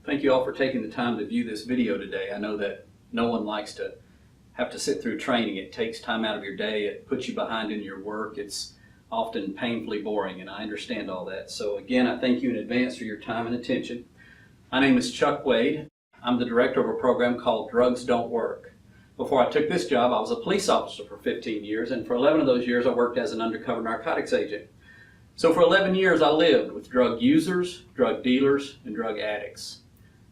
Thank you all for taking the time to view this video today. I know that no one likes to have to sit through training. It takes time out of your day. It puts you behind in your work. It's often painfully boring, and I understand all that. So again, I thank you in advance for your time and attention. My name is Chuck Wade. I'm the director of a program called Drugs Don't Work. Before I took this job, I was a police officer for 15 years, and for 11 of those years I worked as an undercover narcotics agent. So for 11 years I lived with drug users, drug dealers, and drug addicts.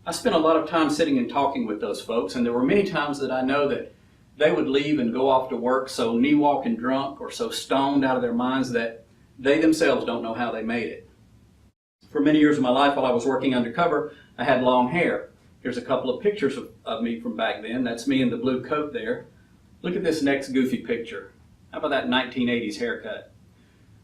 I spent a lot of time sitting and talking with those folks, and there were many times that I know that they would leave and go off to work so knee-walking drunk or so stoned out of their minds that they themselves don't know how they made it. For many years of my life while I was working undercover, I had long hair. Here's a couple of pictures of me from back then. That's me in the blue coat there. Look at this next goofy picture. How about that 1980s haircut?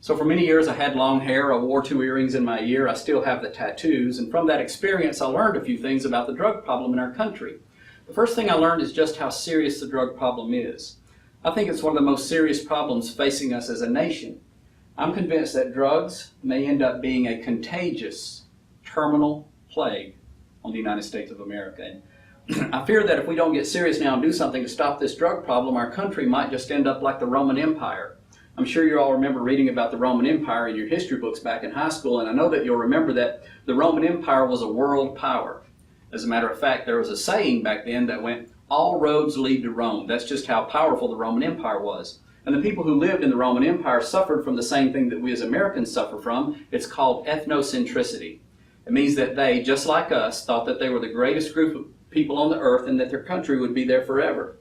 So for many years I had long hair, I wore 2 earrings in my ear, I still have the tattoos, and from that experience I learned a few things about the drug problem in our country. The first thing I learned is just how serious the drug problem is. I think it's one of the most serious problems facing us as a nation. I'm convinced that drugs may end up being a contagious, terminal plague on the United States of America. And I fear that if we don't get serious now and do something to stop this drug problem, our country might just end up like the Roman Empire. I'm sure you all remember reading about the Roman Empire in your history books back in high school, and I know that you'll remember that the Roman Empire was a world power. As a matter of fact, there was a saying back then that went, "All roads lead to Rome." That's just how powerful the Roman Empire was. And the people who lived in the Roman Empire suffered from the same thing that we as Americans suffer from. It's called ethnocentricity. It means that they, just like us, thought that they were the greatest group of people on the earth and that their country would be there forever.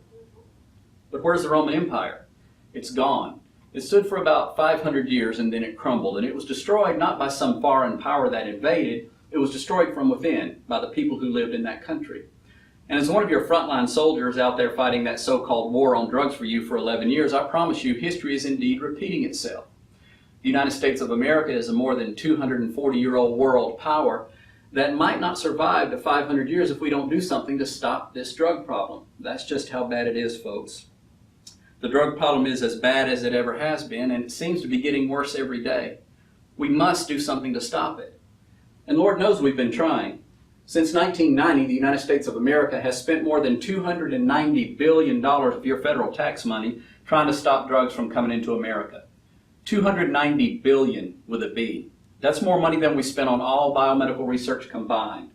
But where's the Roman Empire? It's gone. It stood for about 500 years and then it crumbled, and it was destroyed not by some foreign power that invaded, it was destroyed from within by the people who lived in that country. And as one of your frontline soldiers out there fighting that so-called war on drugs for you for 11 years, I promise you history is indeed repeating itself. The United States of America is a more than 240-year-old world power that might not survive to 500 years if we don't do something to stop this drug problem. That's just how bad it is, folks. The drug problem is as bad as it ever has been, and it seems to be getting worse every day. We must do something to stop it. And Lord knows we've been trying. Since 1990, the United States of America has spent more than $290 billion of your federal tax money trying to stop drugs from coming into America. $290 billion with a B. That's more money than we spent on all biomedical research combined.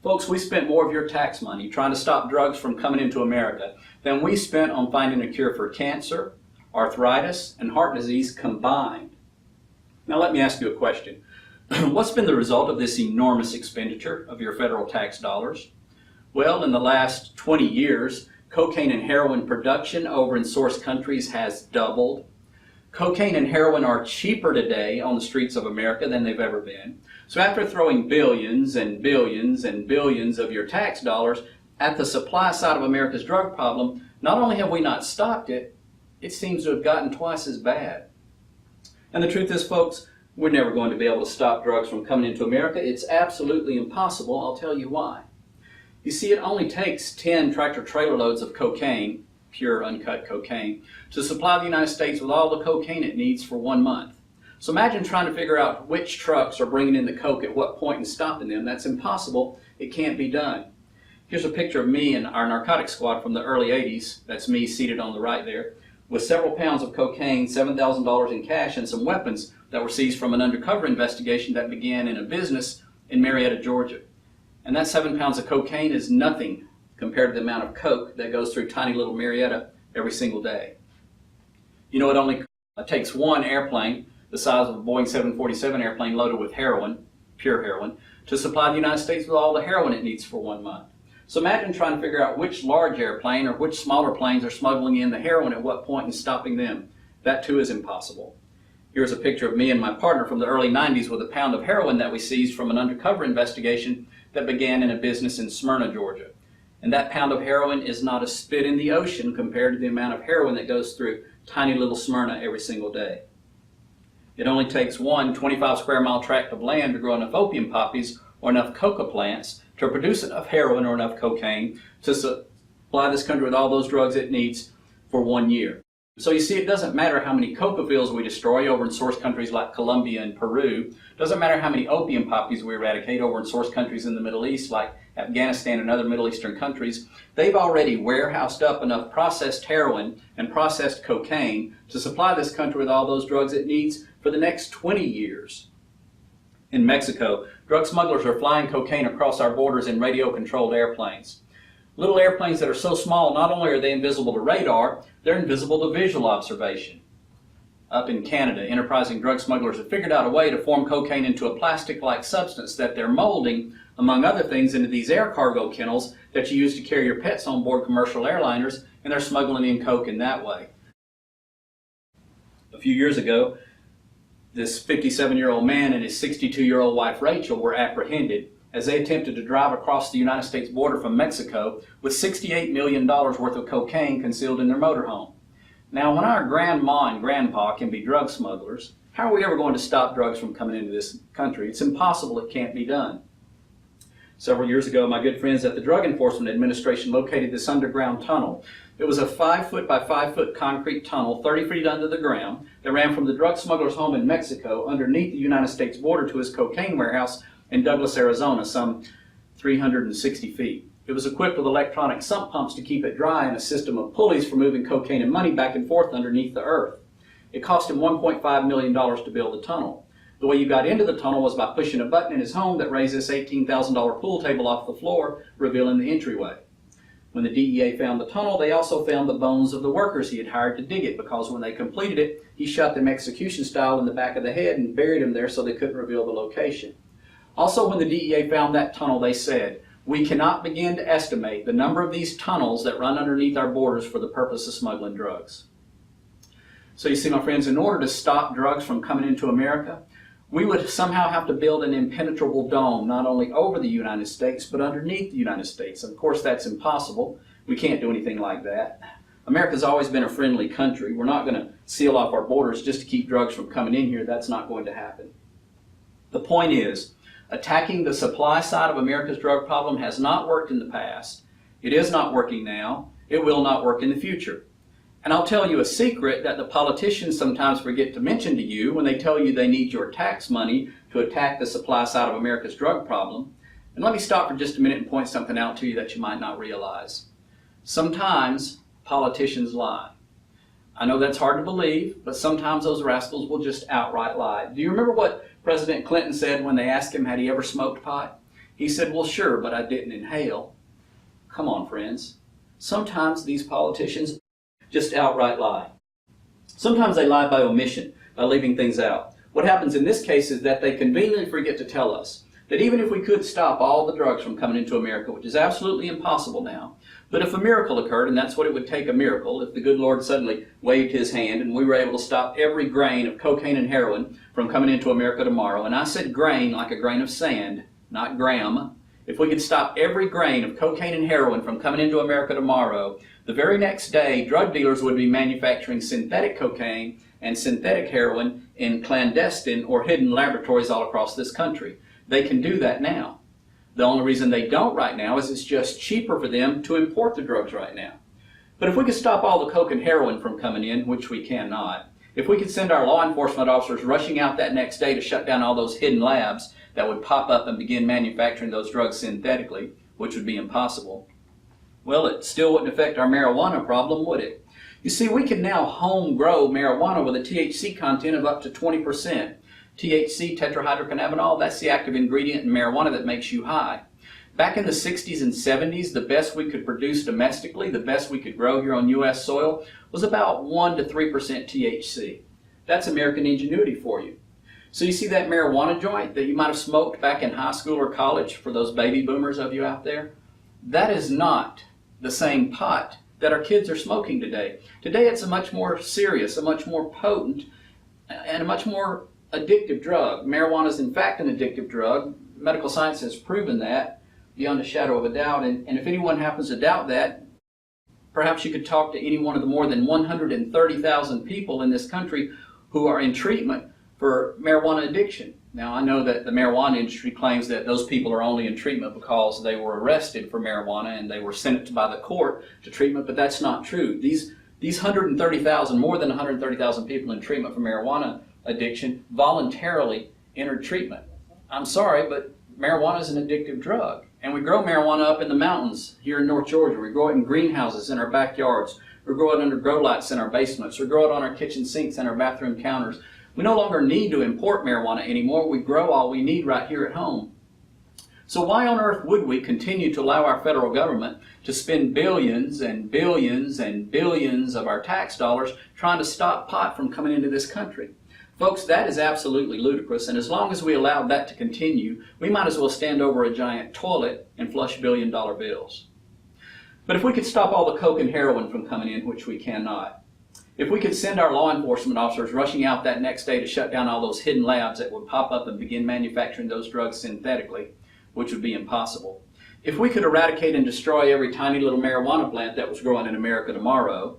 Folks, we spent more of your tax money trying to stop drugs from coming into America than we spent on finding a cure for cancer, arthritis, and heart disease combined. Now let me ask you a question. What's been the result of this enormous expenditure of your federal tax dollars? Well, in the last 20 years, cocaine and heroin production over in source countries has doubled. Cocaine and heroin are cheaper today on the streets of America than they've ever been. So after throwing billions and billions and billions of your tax dollars at the supply side of America's drug problem, not only have we not stopped it, it seems to have gotten twice as bad. And the truth is, folks, we're never going to be able to stop drugs from coming into America. It's absolutely impossible. I'll tell you why. You see, it only takes 10 tractor-trailer loads of cocaine, pure uncut cocaine, to supply the United States with all the cocaine it needs for 1 month. So imagine trying to figure out which trucks are bringing in the coke at what point and stopping them. That's impossible. It can't be done. Here's a picture of me and our narcotics squad from the early 80s. That's me seated on the right there, with several pounds of cocaine, $7,000 in cash, and some weapons that were seized from an undercover investigation that began in a business in Marietta, Georgia. And that 7 pounds of cocaine is nothing compared to the amount of coke that goes through tiny little Marietta every single day. You know, it only takes one airplane the size of a Boeing 747 airplane loaded with heroin, pure heroin, to supply the United States with all the heroin it needs for 1 month. So imagine trying to figure out which large airplane or which smaller planes are smuggling in the heroin at what point and stopping them. That too is impossible. Here's a picture of me and my partner from the early 90s with a pound of heroin that we seized from an undercover investigation that began in a business in Smyrna, Georgia. And that pound of heroin is not a spit in the ocean compared to the amount of heroin that goes through tiny little Smyrna every single day. It only takes one 25 square mile tract of land to grow enough opium poppies or enough coca plants to produce enough heroin or enough cocaine to supply this country with all those drugs it needs for 1 year. So you see, it doesn't matter how many coca fields we destroy over in source countries like Colombia and Peru. It doesn't matter how many opium poppies we eradicate over in source countries in the Middle East like Afghanistan and other Middle Eastern countries. They've already warehoused up enough processed heroin and processed cocaine to supply this country with all those drugs it needs for the next 20 years. In Mexico, drug smugglers are flying cocaine across our borders in radio-controlled airplanes. Little airplanes that are so small, not only are they invisible to radar, they're invisible to visual observation. Up in Canada, enterprising drug smugglers have figured out a way to form cocaine into a plastic-like substance that they're molding, among other things, into these air cargo kennels that you use to carry your pets on board commercial airliners, and they're smuggling in coke in that way. A few years ago, this 57-year-old man and his 62-year-old wife Rachel were apprehended as they attempted to drive across the United States border from Mexico with $68 million worth of cocaine concealed in their motorhome. Now, when our grandma and grandpa can be drug smugglers, how are we ever going to stop drugs from coming into this country? It's impossible. It can't be done. Several years ago, my good friends at the Drug Enforcement Administration located this underground tunnel. It was a 5-foot by 5-foot concrete tunnel, 30 feet under the ground, that ran from the drug smuggler's home in Mexico underneath the United States border to his cocaine warehouse in Douglas, Arizona, some 360 feet. It was equipped with electronic sump pumps to keep it dry and a system of pulleys for moving cocaine and money back and forth underneath the earth. It cost him $1.5 million to build the tunnel. The way you got into the tunnel was by pushing a button in his home that raised this $18,000 pool table off the floor, revealing the entryway. When the DEA found the tunnel, they also found the bones of the workers he had hired to dig it, because when they completed it, he shot them execution style in the back of the head and buried them there so they couldn't reveal the location. Also, when the DEA found that tunnel, they said, "We cannot begin to estimate the number of these tunnels that run underneath our borders for the purpose of smuggling drugs." So you see, my friends, in order to stop drugs from coming into America, we would somehow have to build an impenetrable dome, not only over the United States, but underneath the United States. Of course, that's impossible. We can't do anything like that. America's always been a friendly country. We're not going to seal off our borders just to keep drugs from coming in here. That's not going to happen. The point is, attacking the supply side of America's drug problem has not worked in the past. It is not working now. It will not work in the future. And I'll tell you a secret that the politicians sometimes forget to mention to you when they tell you they need your tax money to attack the supply side of America's drug problem. And let me stop for just a minute and point something out to you that you might not realize. Sometimes politicians lie. I know that's hard to believe, but sometimes those rascals will just outright lie. Do you remember what President Clinton said when they asked him had he ever smoked pot? He said, "Well, sure, but I didn't inhale." Come on, friends. Sometimes these politicians just outright lie. Sometimes they lie by omission, by leaving things out. What happens in this case is that they conveniently forget to tell us that even if we could stop all the drugs from coming into America, which is absolutely impossible now, but if a miracle occurred, and that's what it would take, a miracle, if the good Lord suddenly waved his hand and we were able to stop every grain of cocaine and heroin from coming into America tomorrow, and I said grain like a grain of sand, not gram. If we could stop every grain of cocaine and heroin from coming into America tomorrow, the very next day, drug dealers would be manufacturing synthetic cocaine and synthetic heroin in clandestine or hidden laboratories all across this country. They can do that now. The only reason they don't right now is it's just cheaper for them to import the drugs right now. But if we could stop all the coke and heroin from coming in, which we cannot, if we could send our law enforcement officers rushing out that next day to shut down all those hidden labs that would pop up and begin manufacturing those drugs synthetically, which would be impossible, well, it still wouldn't affect our marijuana problem, would it? You see, we can now home grow marijuana with a THC content of up to 20%. THC, tetrahydrocannabinol, that's the active ingredient in marijuana that makes you high. Back in the 60s and 70s, the best we could produce domestically, the best we could grow here on U.S. soil, was about 1 to 3% THC. That's American ingenuity for you. So you see that marijuana joint that you might have smoked back in high school or college, for those baby boomers of you out there? That is not the same pot that our kids are smoking today. Today it's a much more serious, a much more potent, and a much more addictive drug. Marijuana is in fact an addictive drug. Medical science has proven that beyond a shadow of a doubt. And if anyone happens to doubt that, perhaps you could talk to any one of the more than 130,000 people in this country who are in treatment for marijuana addiction. Now, I know that the marijuana industry claims that those people are only in treatment because they were arrested for marijuana and they were sentenced by the court to treatment, but that's not true. These These 130,000, more than 130,000 people in treatment for marijuana addiction voluntarily entered treatment. I'm sorry, but marijuana is an addictive drug. And we grow marijuana up in the mountains here in North Georgia. We grow it in greenhouses in our backyards. We grow it under grow lights in our basements. We grow it on our kitchen sinks and our bathroom counters. We no longer need to import marijuana anymore. We grow all we need right here at home. So why on earth would we continue to allow our federal government to spend billions and billions and billions of our tax dollars trying to stop pot from coming into this country? Folks, that is absolutely ludicrous, and as long as we allow that to continue, we might as well stand over a giant toilet and flush billion-dollar bills. But if we could stop all the coke and heroin from coming in, which we cannot, if we could send our law enforcement officers rushing out that next day to shut down all those hidden labs that would pop up and begin manufacturing those drugs synthetically, which would be impossible. If we could eradicate and destroy every tiny little marijuana plant that was growing in America tomorrow,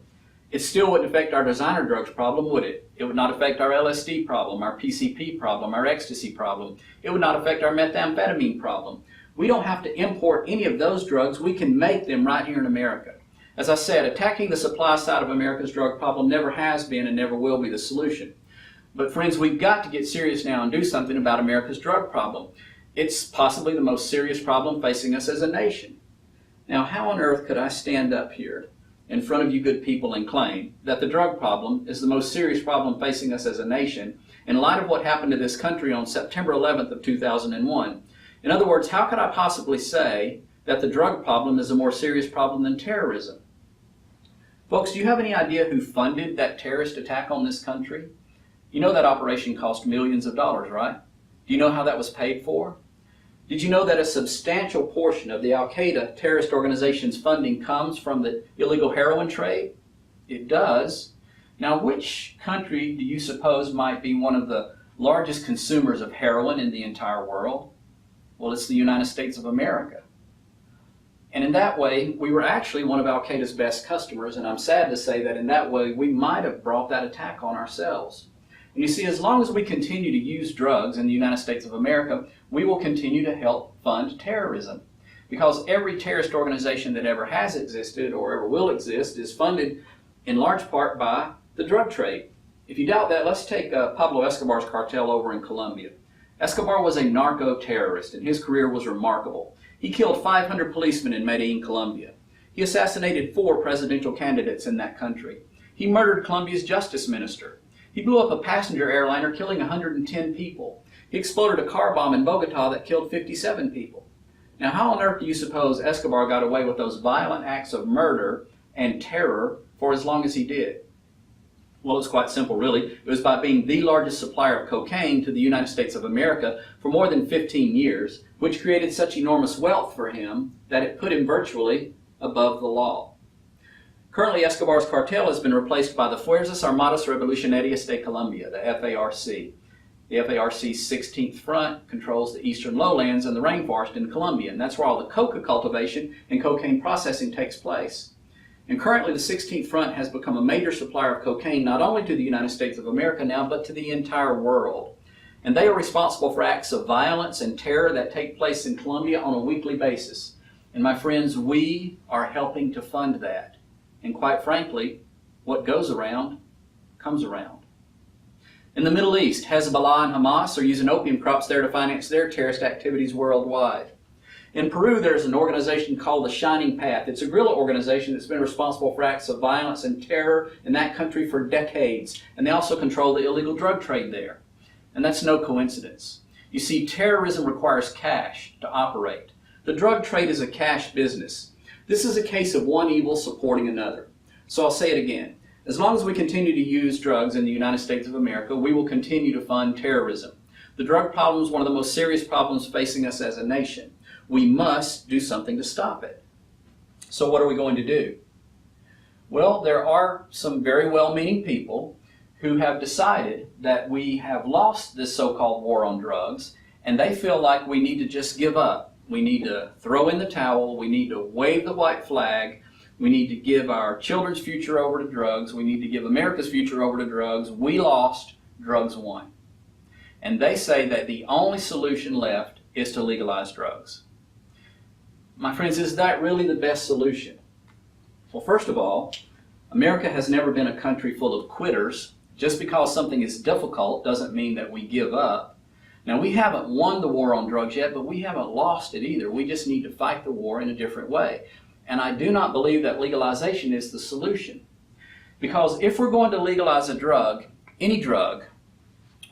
it still wouldn't affect our designer drugs problem, would it? It would not affect our LSD problem, our PCP problem, our ecstasy problem. It would not affect our methamphetamine problem. We don't have to import any of those drugs. We can make them right here in America. As I said, attacking the supply side of America's drug problem never has been and never will be the solution. But friends, we've got to get serious now and do something about America's drug problem. It's possibly the most serious problem facing us as a nation. Now, how on earth could I stand up here in front of you good people and claim that the drug problem is the most serious problem facing us as a nation in light of what happened to this country on September 11th of 2001? In other words, how could I possibly say that the drug problem is a more serious problem than terrorism? Folks, do you have any idea who funded that terrorist attack on this country? You know that operation cost millions of dollars, right? Do you know how that was paid for? Did you know that a substantial portion of the Al-Qaeda terrorist organization's funding comes from the illegal heroin trade? It does. Now, which country do you suppose might be one of the largest consumers of heroin in the entire world? Well, it's the United States of America. And in that way, we were actually one of Al-Qaeda's best customers, and I'm sad to say that in that way, we might have brought that attack on ourselves. And you see, as long as we continue to use drugs in the United States of America, we will continue to help fund terrorism. Because every terrorist organization that ever has existed or ever will exist is funded in large part by the drug trade. If you doubt that, let's take Pablo Escobar's cartel over in Colombia. Escobar was a narco-terrorist, and his career was remarkable. He killed 500 policemen in Medellin, Colombia. He assassinated 4 presidential candidates in that country. He murdered Colombia's justice minister. He blew up a passenger airliner, killing 110 people. He exploded a car bomb in Bogota that killed 57 people. Now, how on earth do you suppose Escobar got away with those violent acts of murder and terror for as long as he did? Well, it's quite simple, really. It was by being the largest supplier of cocaine to the United States of America for more than 15 years, which created such enormous wealth for him that it put him virtually above the law. Currently, Escobar's cartel has been replaced by the Fuerzas Armadas Revolucionarias de Colombia, the FARC. The FARC's 16th Front controls the eastern lowlands and the rainforest in Colombia, and that's where all the coca cultivation and cocaine processing takes place. And currently, the 16th Front has become a major supplier of cocaine not only to the United States of America now, but to the entire world. And they are responsible for acts of violence and terror that take place in Colombia on a weekly basis. And my friends, we are helping to fund that. And quite frankly, what goes around comes around. In the Middle East, Hezbollah and Hamas are using opium crops there to finance their terrorist activities worldwide. In Peru, there's an organization called the Shining Path. It's a guerrilla organization that's been responsible for acts of violence and terror in that country for decades. And they also control the illegal drug trade there. And that's no coincidence. You see, terrorism requires cash to operate. The drug trade is a cash business. This is a case of one evil supporting another. So I'll say it again. As long as we continue to use drugs in the United States of America, we will continue to fund terrorism. The drug problem is one of the most serious problems facing us as a nation. We must do something to stop it. So what are we going to do? Well, there are some very well-meaning people who have decided that we have lost this so-called war on drugs, and they feel like we need to just give up. We need to throw in the towel. We need to wave the white flag. We need to give our children's future over to drugs. We need to give America's future over to drugs. We lost, drugs won. And they say that the only solution left is to legalize drugs. My friends, is that really the best solution? Well, first of all, America has never been a country full of quitters. Just because something is difficult doesn't mean that we give up. Now, we haven't won the war on drugs yet, but we haven't lost it either. We just need to fight the war in a different way. And I do not believe that legalization is the solution. Because if we're going to legalize a drug, any drug,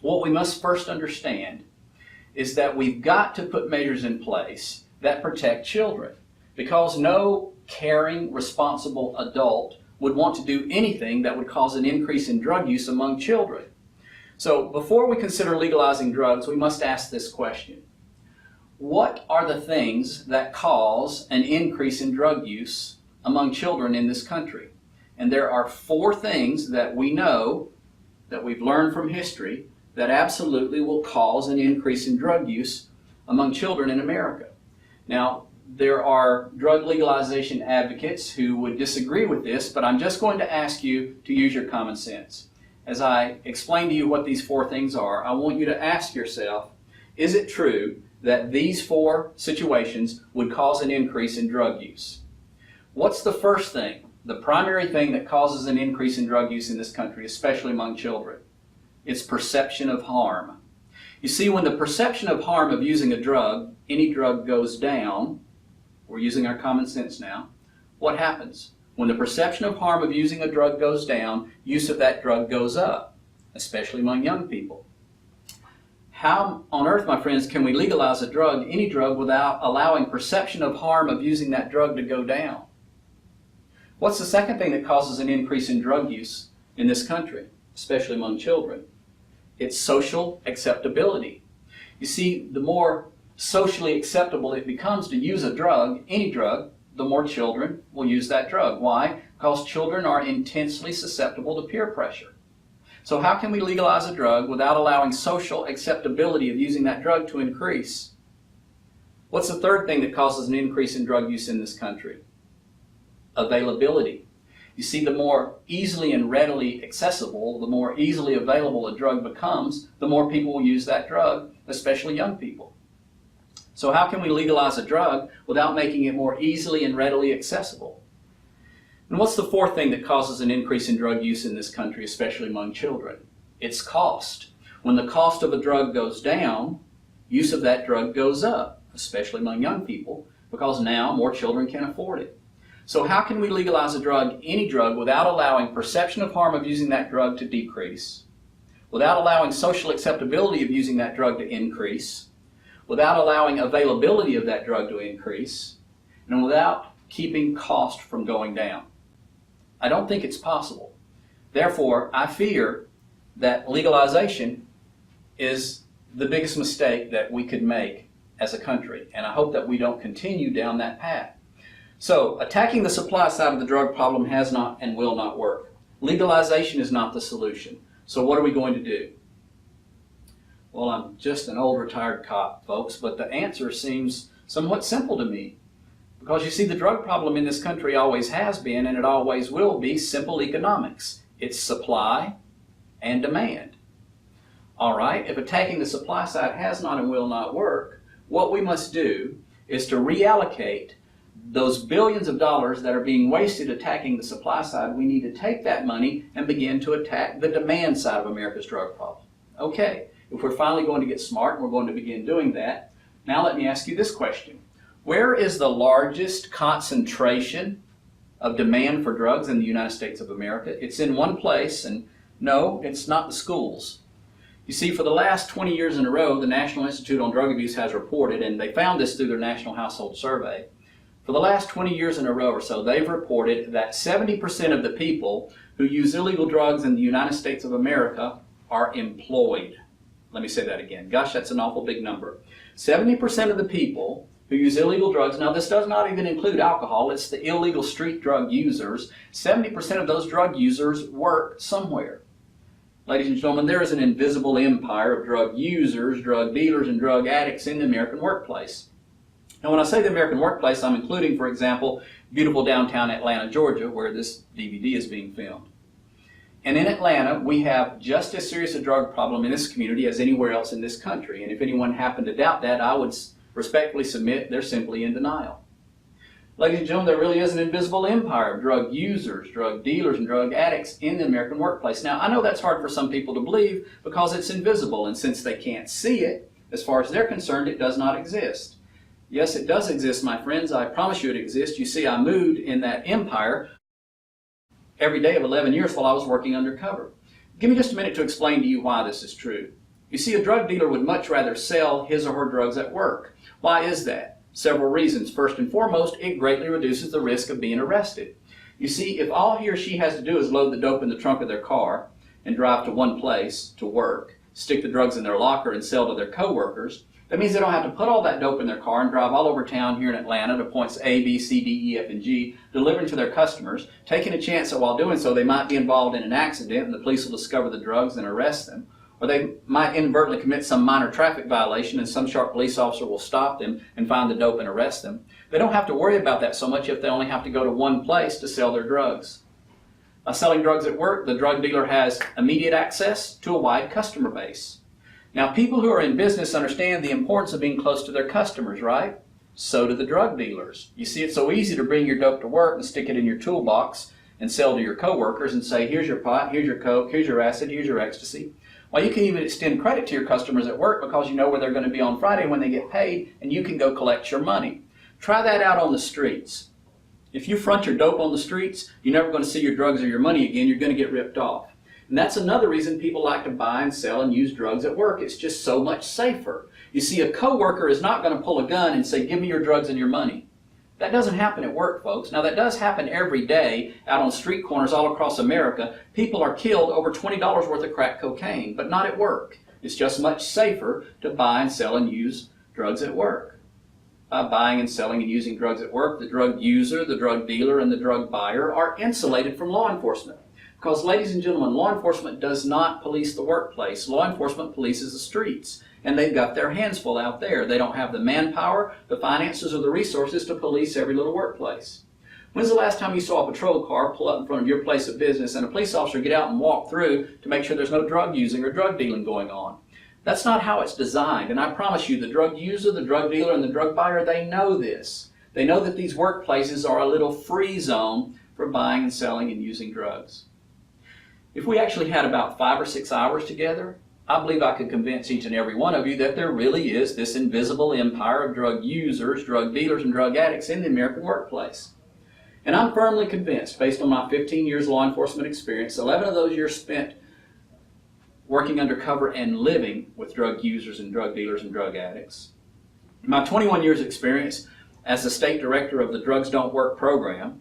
what we must first understand is that we've got to put measures in place that protect children. Because no caring, responsible adult would want to do anything that would cause an increase in drug use among children. So before we consider legalizing drugs, we must ask this question. What are the things that cause an increase in drug use among children in this country? And there are 4 things that we know, that we've learned from history, that absolutely will cause an increase in drug use among children in America. Now, there are drug legalization advocates who would disagree with this, but I'm just going to ask you to use your common sense. As I explain to you what these 4 things are, I want you to ask yourself, is it true that these 4 situations would cause an increase in drug use? What's the first thing, the primary thing that causes an increase in drug use in this country, especially among children? It's perception of harm. You see, when the perception of harm of using a drug, any drug, goes down, we're using our common sense now, what happens? When the perception of harm of using a drug goes down, use of that drug goes up, especially among young people. How on earth, my friends, can we legalize a drug, any drug, without allowing perception of harm of using that drug to go down? What's the second thing that causes an increase in drug use in this country, especially among children? It's social acceptability. You see, the more socially acceptable it becomes to use a drug, any drug, the more children will use that drug. Why? Because children are intensely susceptible to peer pressure. So how can we legalize a drug without allowing social acceptability of using that drug to increase? What's the third thing that causes an increase in drug use in this country? Availability. You see, the more easily and readily accessible, the more easily available a drug becomes, the more people will use that drug, especially young people. So how can we legalize a drug without making it more easily and readily accessible? And what's the 4th thing that causes an increase in drug use in this country, especially among children? It's cost. When the cost of a drug goes down, use of that drug goes up, especially among young people, because now more children can afford it. So how can we legalize a drug, any drug, without allowing perception of harm of using that drug to decrease, without allowing social acceptability of using that drug to increase, without allowing availability of that drug to increase, and without keeping cost from going down? I don't think it's possible. Therefore, I fear that legalization is the biggest mistake that we could make as a country, and I hope that we don't continue down that path. So, attacking the supply side of the drug problem has not and will not work. Legalization is not the solution. So what are we going to do? Well, I'm just an old retired cop, folks, but the answer seems somewhat simple to me. Because you see, the drug problem in this country always has been, and it always will be, simple economics. It's supply and demand. All right, if attacking the supply side has not and will not work, what we must do is to reallocate those billions of dollars that are being wasted attacking the supply side. We need to take that money and begin to attack the demand side of America's drug problem. Okay, if we're finally going to get smart and we're going to begin doing that, now let me ask you this question. Where is the largest concentration of demand for drugs in the United States of America? It's in one place, and no, it's not the schools. You see, for the last 20 years in a row, the National Institute on Drug Abuse has reported, and they found this through their National Household Survey, for the last 20 years in a row or so, they've reported that 70% of the people who use illegal drugs in the United States of America are employed. Let me say that again. Gosh, that's an awful big number. 70% of the people who use illegal drugs, now this does not even include alcohol, it's the illegal street drug users. 70% of those drug users work somewhere. Ladies and gentlemen, there is an invisible empire of drug users, drug dealers, and drug addicts in the American workplace. Now, when I say the American workplace, I'm including, for example, beautiful downtown Atlanta, Georgia, where this DVD is being filmed. And in Atlanta, we have just as serious a drug problem in this community as anywhere else in this country. And if anyone happened to doubt that, I would respectfully submit they're simply in denial. Ladies and gentlemen, there really is an invisible empire of drug users, drug dealers, and drug addicts in the American workplace. Now, I know that's hard for some people to believe because it's invisible, and since they can't see it, as far as they're concerned, it does not exist. Yes, it does exist, my friends. I promise you it exists. You see, I moved in that empire every day of 11 years while I was working undercover. Give me just a minute to explain to you why this is true. You see, a drug dealer would much rather sell his or her drugs at work. Why is that? Several reasons. First and foremost, it greatly reduces the risk of being arrested. You see, if all he or she has to do is load the dope in the trunk of their car and drive to one place to work, stick the drugs in their locker and sell to their coworkers, that means they don't have to put all that dope in their car and drive all over town here in Atlanta to points A, B, C, D, E, F, and G, delivering to their customers, taking a chance that while doing so they might be involved in an accident and the police will discover the drugs and arrest them. Or they might inadvertently commit some minor traffic violation and some sharp police officer will stop them and find the dope and arrest them. They don't have to worry about that so much if they only have to go to one place to sell their drugs. By selling drugs at work, the drug dealer has immediate access to a wide customer base. Now, people who are in business understand the importance of being close to their customers, right? So do the drug dealers. You see, it's so easy to bring your dope to work and stick it in your toolbox and sell to your coworkers and say, here's your pot, here's your coke, here's your acid, here's your ecstasy. Well, you can even extend credit to your customers at work because you know where they're going to be on Friday when they get paid, and you can go collect your money. Try that out on the streets. If you front your dope on the streets, you're never going to see your drugs or your money again. You're going to get ripped off. And that's another reason people like to buy and sell and use drugs at work. It's just so much safer. You see, a coworker is not going to pull a gun and say, give me your drugs and your money. That doesn't happen at work, folks. Now, that does happen every day out on street corners all across America. People are killed over $20 worth of crack cocaine, but not at work. It's just much safer to buy and sell and use drugs at work. By buying and selling and using drugs at work, the drug user, the drug dealer, and the drug buyer are insulated from law enforcement. Because, ladies and gentlemen, law enforcement does not police the workplace. Law enforcement polices the streets. And they've got their hands full out there. They don't have the manpower, the finances, or the resources to police every little workplace. When's the last time you saw a patrol car pull up in front of your place of business and a police officer get out and walk through to make sure there's no drug using or drug dealing going on? That's not how it's designed. And I promise you, the drug user, the drug dealer, and the drug buyer, they know this. They know that these workplaces are a little free zone for buying and selling and using drugs. If we actually had about 5 or 6 hours together, I believe I could convince each and every one of you that there really is this invisible empire of drug users, drug dealers, and drug addicts in the American workplace. And I'm firmly convinced, based on my 15 years law enforcement experience, 11 of those years spent working undercover and living with drug users and drug dealers and drug addicts, my 21 years experience as the state director of the Drugs Don't Work program,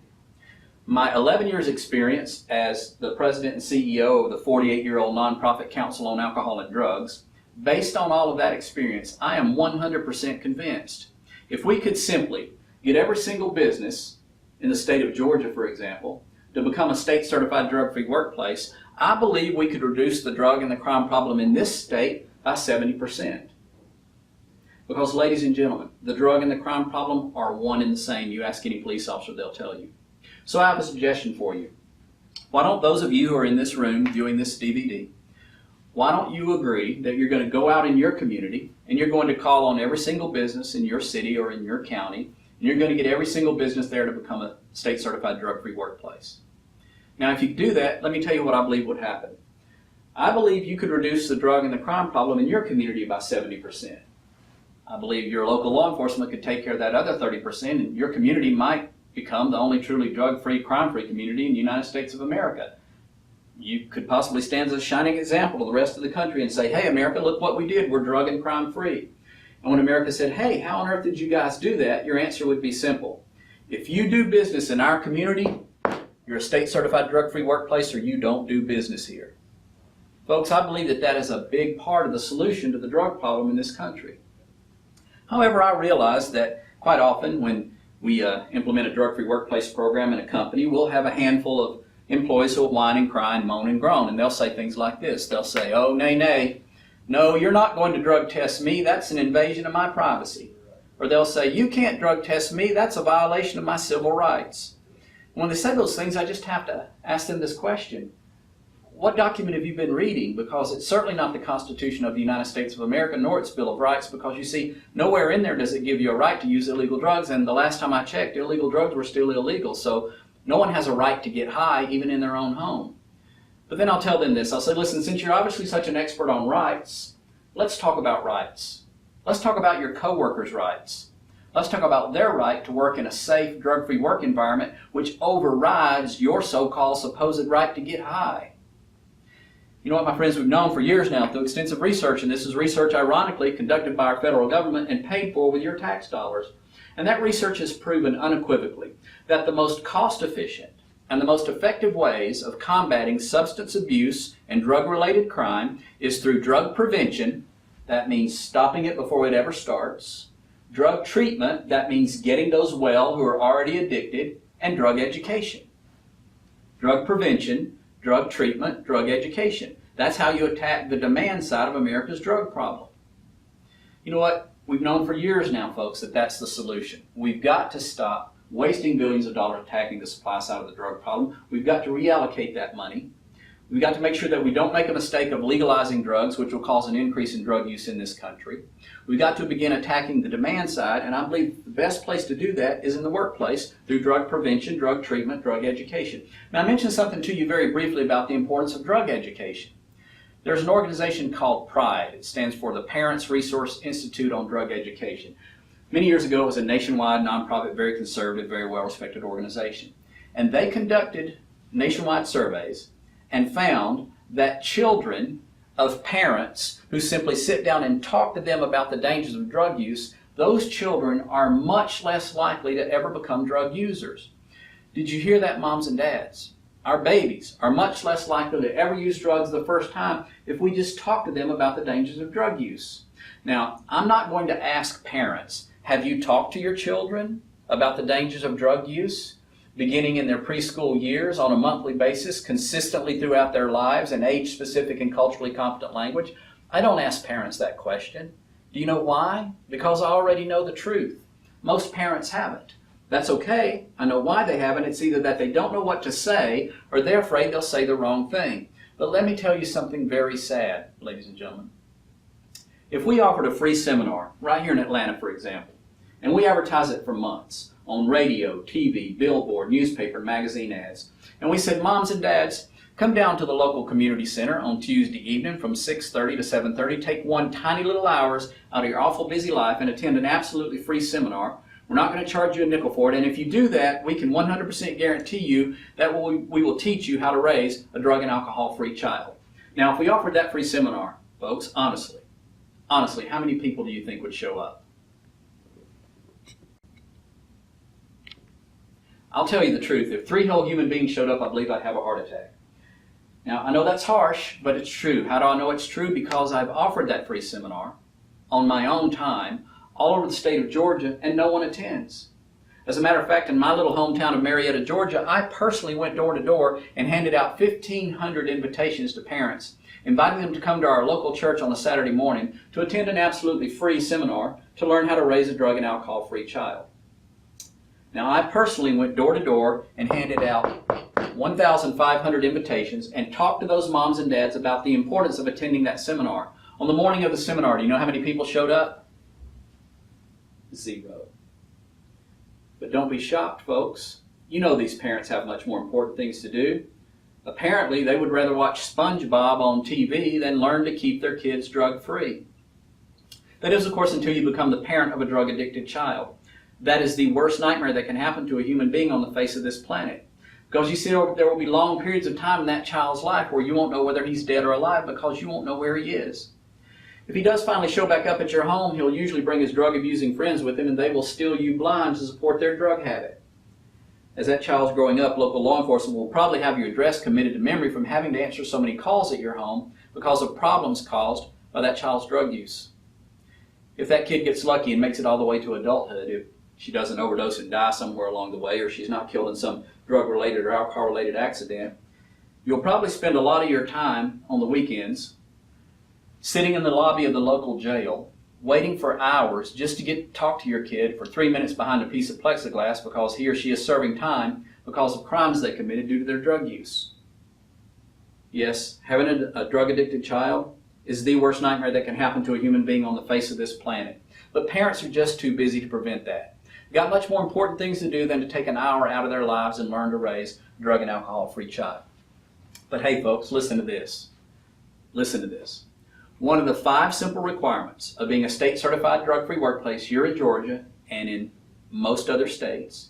my 11 years experience as the president and CEO of the 48-year-old nonprofit Council on Alcohol and Drugs, based on all of that experience, I am 100% convinced if we could simply get every single business in the state of Georgia, for example, to become a state-certified drug-free workplace, I believe we could reduce the drug and the crime problem in this state by 70%. Because, ladies and gentlemen, the drug and the crime problem are one and the same. You ask any police officer, they'll tell you. So I have a suggestion for you. Why don't those of you who are in this room viewing this DVD, why don't you agree that you're going to go out in your community and you're going to call on every single business in your city or in your county, and you're going to get every single business there to become a state-certified drug-free workplace. Now, if you do that, let me tell you what I believe would happen. I believe you could reduce the drug and the crime problem in your community by 70%. I believe your local law enforcement could take care of that other 30%, and your community might become the only truly drug-free, crime-free community in the United States of America. You could possibly stand as a shining example to the rest of the country and say, hey, America, look what we did. We're drug and crime-free. And when America said, hey, how on earth did you guys do that? Your answer would be simple. If you do business in our community, you're a state-certified drug-free workplace or you don't do business here. Folks, I believe that that is a big part of the solution to the drug problem in this country. However, I realize that quite often when we implement a drug-free workplace program in a company, we'll have a handful of employees who will whine and cry and moan and groan, and they'll say things like this. They'll say, oh, nay, nay, no, you're not going to drug test me. That's an invasion of my privacy. Or they'll say, you can't drug test me. That's a violation of my civil rights. When they say those things, I just have to ask them this question. what document have you been reading? Because it's certainly not the Constitution of the United States of America, nor its Bill of Rights, because you see, nowhere in there does it give you a right to use illegal drugs, and the last time I checked, illegal drugs were still illegal, so no one has a right to get high, even in their own home. But then I'll tell them this. I'll say, listen, since you're obviously such an expert on rights, let's talk about rights. Let's talk about your coworkers' rights. Let's talk about their right to work in a safe, drug-free work environment, which overrides your so-called supposed right to get high. You know what, my friends, we've known for years now through extensive research, and this is research, ironically, conducted by our federal government and paid for with your tax dollars. And that research has proven unequivocally that the most cost-efficient and the most effective ways of combating substance abuse and drug-related crime is through drug prevention. That means stopping it before it ever starts. Drug treatment, that means getting those well who are already addicted, and drug education. Drug prevention, drug treatment, drug education. That's how you attack the demand side of America's drug problem. You know what? We've known for years now, folks, that that's the solution. We've got to stop wasting billions of dollars attacking the supply side of the drug problem. We've got to reallocate that money. We've got to make sure that we don't make a mistake of legalizing drugs, which will cause an increase in drug use in this country. We've got to begin attacking the demand side, and I believe the best place to do that is in the workplace through drug prevention, drug treatment, drug education. Now, I mentioned something to you very briefly about the importance of drug education. There's an organization called PRIDE. It stands for the Parents Resource Institute on Drug Education. Many years ago, it was a nationwide, nonprofit, very conservative, very well-respected organization. And they conducted nationwide surveys and found that children of parents who simply sit down and talk to them about the dangers of drug use, those children are much less likely to ever become drug users. Did you hear that, moms and dads? Our babies are much less likely to ever use drugs the first time if we just talk to them about the dangers of drug use. Now, I'm not going to ask parents, have you talked to your children about the dangers of drug use? Beginning in their preschool years on a monthly basis, consistently throughout their lives in age-specific and culturally competent language? I don't ask parents that question. Do you know why? Because I already know the truth. Most parents haven't. That's okay. I know why they haven't. It's either that they don't know what to say or they're afraid they'll say the wrong thing. But let me tell you something very sad, ladies and gentlemen. If we offered a free seminar right here in Atlanta, for example, and we advertise it for months, on radio, TV, billboard, newspaper, magazine ads. And we said, moms and dads, come down to the local community center on Tuesday evening from 6:30 to 7:30. Take one tiny little hours out of your awful busy life and attend an absolutely free seminar. We're not going to charge you a nickel for it. And if you do that, we can 100% guarantee you that we will teach you how to raise a drug and alcohol-free child. Now, if we offered that free seminar, folks, honestly, how many people do you think would show up? I'll tell you the truth. If 3 whole human beings showed up, I believe I'd have a heart attack. Now, I know that's harsh, but it's true. How do I know it's true? Because I've offered that free seminar on my own time all over the state of Georgia, and no one attends. As a matter of fact, in my little hometown of Marietta, Georgia, I personally went door to door and handed out 1,500 invitations to parents, inviting them to come to our local church on a Saturday morning to attend an absolutely free seminar to learn how to raise a drug and alcohol-free child. Now, I personally went door to door and handed out 1,500 invitations and talked to those moms and dads about the importance of attending that seminar. On the morning of the seminar, do you know how many people showed up? 0. But don't be shocked, folks. You know these parents have much more important things to do. Apparently, they would rather watch SpongeBob on TV than learn to keep their kids drug-free. That is, of course, until you become the parent of a drug-addicted child. That is the worst nightmare that can happen to a human being on the face of this planet. Because you see, there will be long periods of time in that child's life where you won't know whether he's dead or alive because you won't know where he is. If he does finally show back up at your home, he'll usually bring his drug-abusing friends with him, and they will steal you blind to support their drug habit. As that child's growing up, local law enforcement will probably have your address committed to memory from having to answer so many calls at your home because of problems caused by that child's drug use. If that kid gets lucky and makes it all the way to adulthood, if she doesn't overdose and die somewhere along the way, or she's not killed in some drug-related or alcohol-related accident, you'll probably spend a lot of your time on the weekends sitting in the lobby of the local jail, waiting for hours just to get to talk to your kid for 3 minutes behind a piece of plexiglass because he or she is serving time because of crimes they committed due to their drug use. Yes, having a drug-addicted child is the worst nightmare that can happen to a human being on the face of this planet. But parents are just too busy to prevent that. They've got much more important things to do than to take an hour out of their lives and learn to raise a drug and alcohol-free child. But hey folks, listen to this. Listen to this. One of the 5 simple requirements of being a state-certified drug-free workplace here in Georgia and in most other states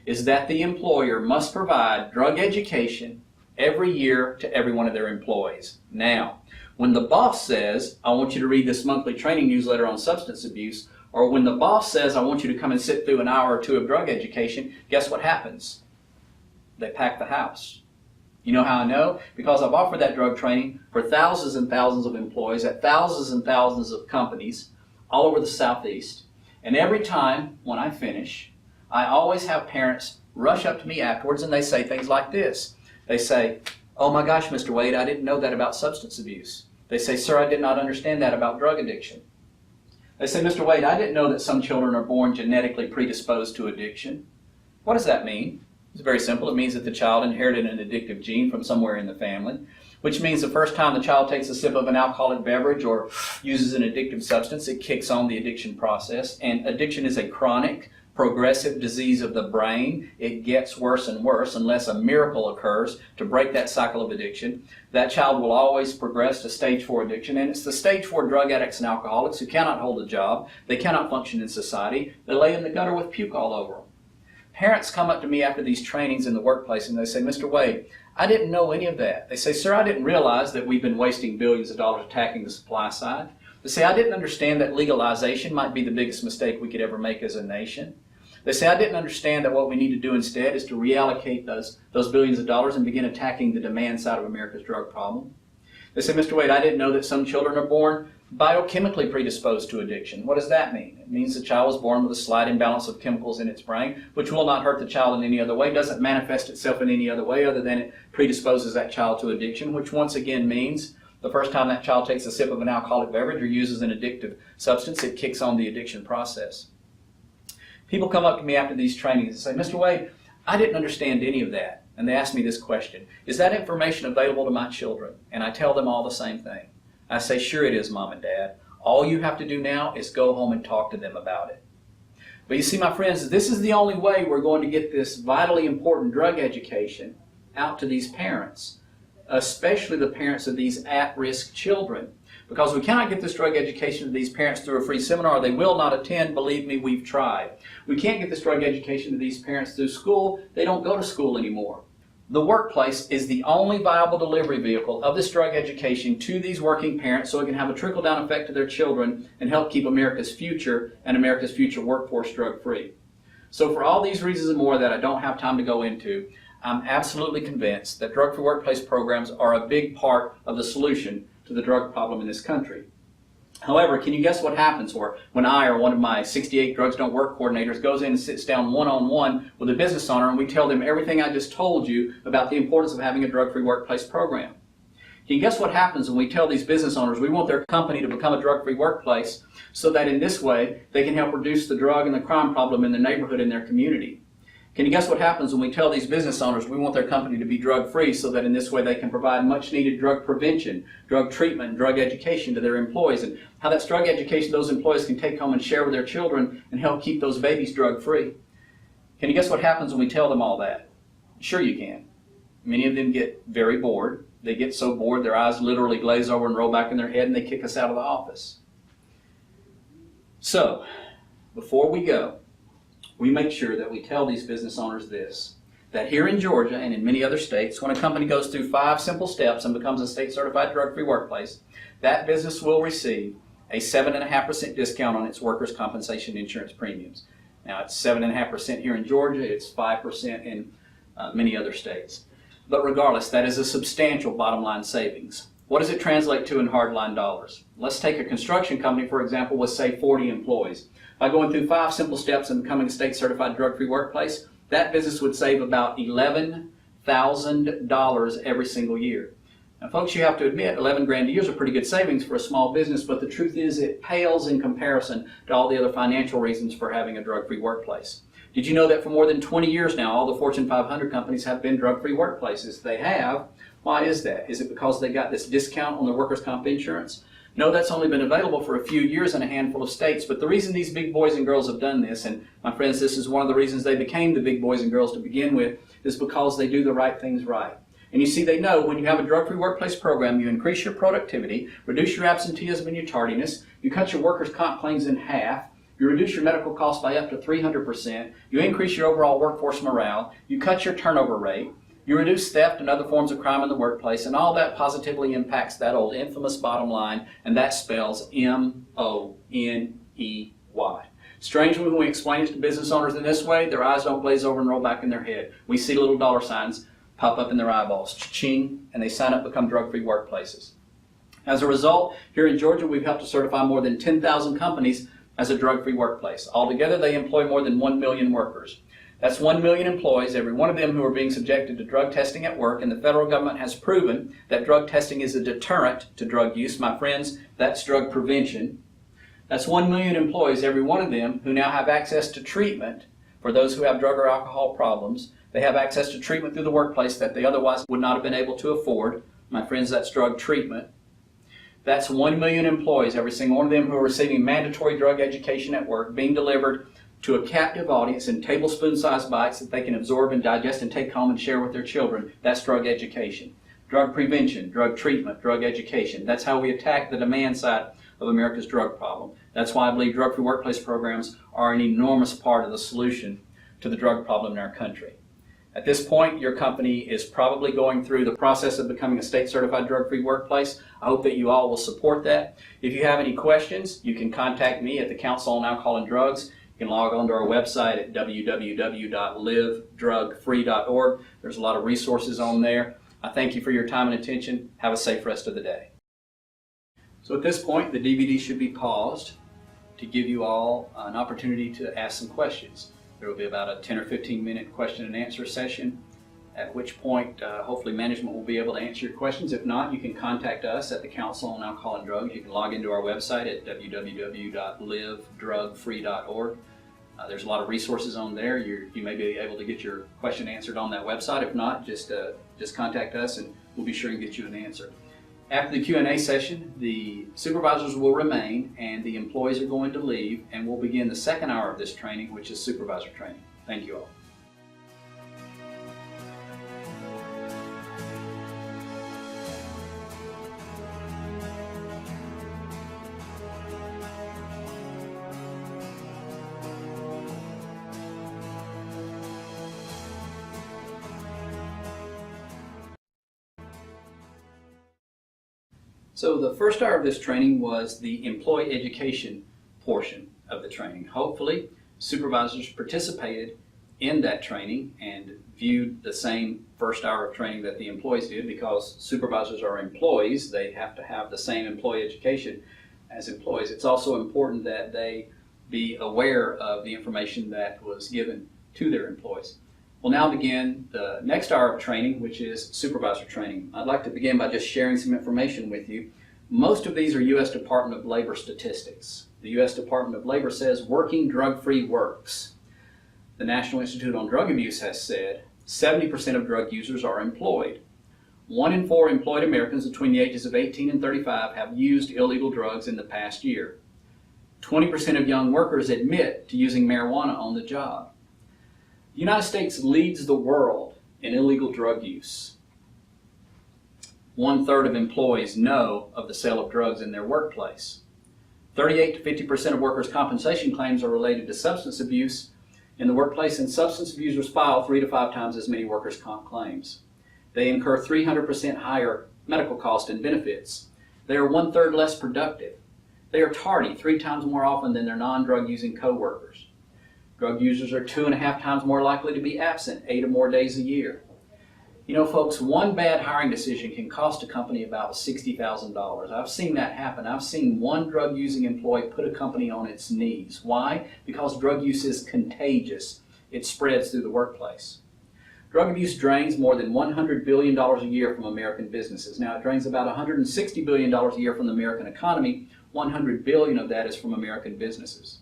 is that the employer must provide drug education every year to every one of their employees. Now, when the boss says, I want you to read this monthly training newsletter on substance abuse, or when the boss says, I want you to come and sit through an hour or 2 of drug education, guess what happens? They pack the house. You know how I know? Because I've offered that drug training for thousands and thousands of employees at thousands and thousands of companies all over the Southeast. And every time when I finish, I always have parents rush up to me afterwards and they say things like this. They say, oh my gosh, Mr. Wade, I didn't know that about substance abuse. They say, sir, I did not understand that about drug addiction. They say, Mr. Wade, I didn't know that some children are born genetically predisposed to addiction. What does that mean? It's very simple. It means that the child inherited an addictive gene from somewhere in the family, which means the first time the child takes a sip of an alcoholic beverage or uses an addictive substance, it kicks on the addiction process. And addiction is a chronic, progressive disease of the brain. It gets worse and worse unless a miracle occurs to break that cycle of addiction. That child will always progress to stage 4 addiction, and it's the stage 4 drug addicts and alcoholics who cannot hold a job, they cannot function in society, they lay in the gutter with puke all over them. Parents come up to me after these trainings in the workplace and they say, Mr. Wade, I didn't know any of that. They say, sir, I didn't realize that we've been wasting billions of dollars attacking the supply side. They say, I didn't understand that legalization might be the biggest mistake we could ever make as a nation. They say, I didn't understand that what we need to do instead is to reallocate those billions of dollars and begin attacking the demand side of America's drug problem. They say, Mr. Wade, I didn't know that some children are born biochemically predisposed to addiction. What does that mean? It means the child was born with a slight imbalance of chemicals in its brain, which will not hurt the child in any other way, doesn't manifest itself in any other way other than it predisposes that child to addiction, which once again means the first time that child takes a sip of an alcoholic beverage or uses an addictive substance, it kicks on the addiction process. People come up to me after these trainings and say, Mr. Wade, I didn't understand any of that. And they ask me this question, is that information available to my children? And I tell them all the same thing. I say, sure it is, Mom and Dad. All you have to do now is go home and talk to them about it. But you see, my friends, this is the only way we're going to get this vitally important drug education out to these parents, especially the parents of these at-risk children. Because we cannot get this drug education to these parents through a free seminar. They will not attend. Believe me, we've tried. We can't get this drug education to these parents through school. They don't go to school anymore. The workplace is the only viable delivery vehicle of this drug education to these working parents so it can have a trickle-down effect to their children and help keep America's future and America's future workforce drug-free. So for all these reasons and more that I don't have time to go into, I'm absolutely convinced that drug-free workplace programs are a big part of the solution to the drug problem in this country. However, can you guess what happens when I or one of my 68 Drugs Don't Work coordinators goes in and sits down one-on-one with a business owner and we tell them everything I just told you about the importance of having a drug-free workplace program? Can you guess what happens when we tell these business owners we want their company to become a drug-free workplace so that in this way they can help reduce the drug and the crime problem in their neighborhood and their community? Can you guess what happens when we tell these business owners we want their company to be drug-free so that in this way they can provide much-needed drug prevention, drug treatment, and drug education to their employees, and how that drug education those employees can take home and share with their children and help keep those babies drug-free? Can you guess what happens when we tell them all that? Sure you can. Many of them get very bored. They get so bored their eyes literally glaze over and roll back in their head and they kick us out of the office. So, before we go, we make sure that we tell these business owners this, that here in Georgia and in many other states, when a company goes through 5 simple steps and becomes a state-certified drug-free workplace, that business will receive a 7.5% discount on its workers' compensation insurance premiums. Now, it's 7.5% here in Georgia, it's 5% in many other states. But regardless, that is a substantial bottom-line savings. What does it translate to in hard-line dollars? Let's take a construction company, for example, with, say, 40 employees. By going through 5 simple steps and becoming a state-certified drug-free workplace, that business would save about $11,000 every single year. Now, folks, you have to admit, 11 grand a year is a pretty good savings for a small business, but the truth is it pales in comparison to all the other financial reasons for having a drug-free workplace. Did you know that for more than 20 years now, all the Fortune 500 companies have been drug-free workplaces? They have. Why is that? Is it because they got this discount on their workers' comp insurance? No, that's only been available for a few years in a handful of states. But the reason these big boys and girls have done this, and my friends, this is one of the reasons they became the big boys and girls to begin with, is because they do the right things right. And you see, they know when you have a drug-free workplace program, you increase your productivity, reduce your absenteeism and your tardiness, you cut your workers' comp claims in half, you reduce your medical costs by up to 300%, you increase your overall workforce morale, you cut your turnover rate, you reduce theft and other forms of crime in the workplace, and all that positively impacts that old infamous bottom line, and that spells M-O-N-E-Y. Strangely, when we explain it to business owners in this way, their eyes don't glaze over and roll back in their head. We see little dollar signs pop up in their eyeballs, cha-ching, and they sign up to become drug-free workplaces. As a result, here in Georgia, we've helped to certify more than 10,000 companies as a drug-free workplace. Altogether, they employ more than 1 million workers. That's 1 million employees, every one of them who are being subjected to drug testing at work, and the federal government has proven that drug testing is a deterrent to drug use. My friends, that's drug prevention. That's 1 million employees, every one of them, who now have access to treatment for those who have drug or alcohol problems. They have access to treatment through the workplace that they otherwise would not have been able to afford. My friends, that's drug treatment. That's 1 million employees, every single one of them, who are receiving mandatory drug education at work, being delivered to a captive audience in tablespoon-sized bites that they can absorb and digest and take home and share with their children. That's drug education. Drug prevention, drug treatment, drug education. That's how we attack the demand side of America's drug problem. That's why I believe drug-free workplace programs are an enormous part of the solution to the drug problem in our country. At this point, your company is probably going through the process of becoming a state-certified drug-free workplace. I hope that you all will support that. If you have any questions, you can contact me at the Council on Alcohol and Drugs. You can log on to our website at www.livedrugfree.org. There's a lot of resources on there. I thank you for your time and attention. Have a safe rest of the day. So at this point, the DVD should be paused to give you all an opportunity to ask some questions. There will be about a 10 or 15 minute question and answer session, at which point hopefully management will be able to answer your questions. If not, you can contact us at the Council on Alcohol and Drugs. You can log into our website at www.livedrugfree.org. There's a lot of resources on there. You may be able to get your question answered on that website. If not, just contact us and we'll be sure and get you an answer. After the Q&A session, the supervisors will remain and the employees are going to leave, and we'll begin the second hour of this training, which is supervisor training. Thank you all. So the first hour of this training was the employee education portion of the training. Hopefully, supervisors participated in that training and viewed the same first hour of training that the employees did. Because supervisors are employees, they have to have the same employee education as employees. It's also important that they be aware of the information that was given to their employees. We'll now begin the next hour of training, which is supervisor training. I'd like to begin by just sharing some information with you. Most of these are U.S. Department of Labor statistics. The U.S. Department of Labor says working drug-free works. The National Institute on Drug Abuse has said 70% of drug users are employed. 1 in 4 employed Americans between the ages of 18 and 35 have used illegal drugs in the past year. 20% of young workers admit to using marijuana on the job. The United States leads the world in illegal drug use. 1/3 of employees know of the sale of drugs in their workplace. 38 to 50% of workers' compensation claims are related to substance abuse in the workplace, and substance abusers file 3 to 5 times as many workers' comp claims. They incur 300% higher medical costs and benefits. They are 1/3 less productive. They are tardy 3 times more often than their non-drug using co-workers. Drug users are 2.5 times more likely to be absent 8 or more days a year. You know, folks, one bad hiring decision can cost a company about $60,000. I've seen that happen. I've seen one drug-using employee put a company on its knees. Why? Because drug use is contagious. It spreads through the workplace. Drug abuse drains more than $100 billion a year from American businesses. Now, it drains about $160 billion a year from the American economy. $100 billion of that is from American businesses.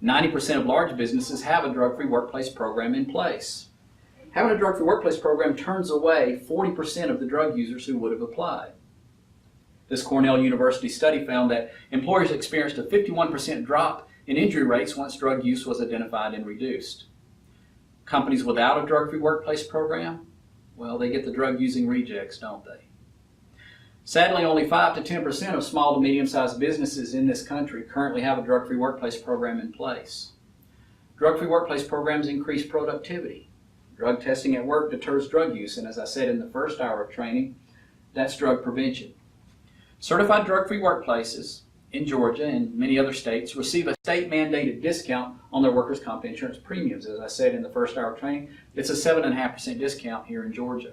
90% of large businesses have a drug-free workplace program in place. having a drug-free workplace program turns away 40% of the drug users who would have applied. This Cornell University study found that employers experienced a 51% drop in injury rates once drug use was identified and reduced. Companies without a drug-free workplace program, well, they get the drug-using rejects, don't they? Sadly, only 5 to 10% of small to medium-sized businesses in this country currently have a drug-free workplace program in place. Drug-free workplace programs increase productivity. Drug testing at work deters drug use, and as I said in the first hour of training, that's drug prevention. Certified drug-free workplaces in Georgia and many other states receive a state-mandated discount on their workers' comp insurance premiums. As I said in the first hour of training, it's a 7.5% discount here in Georgia.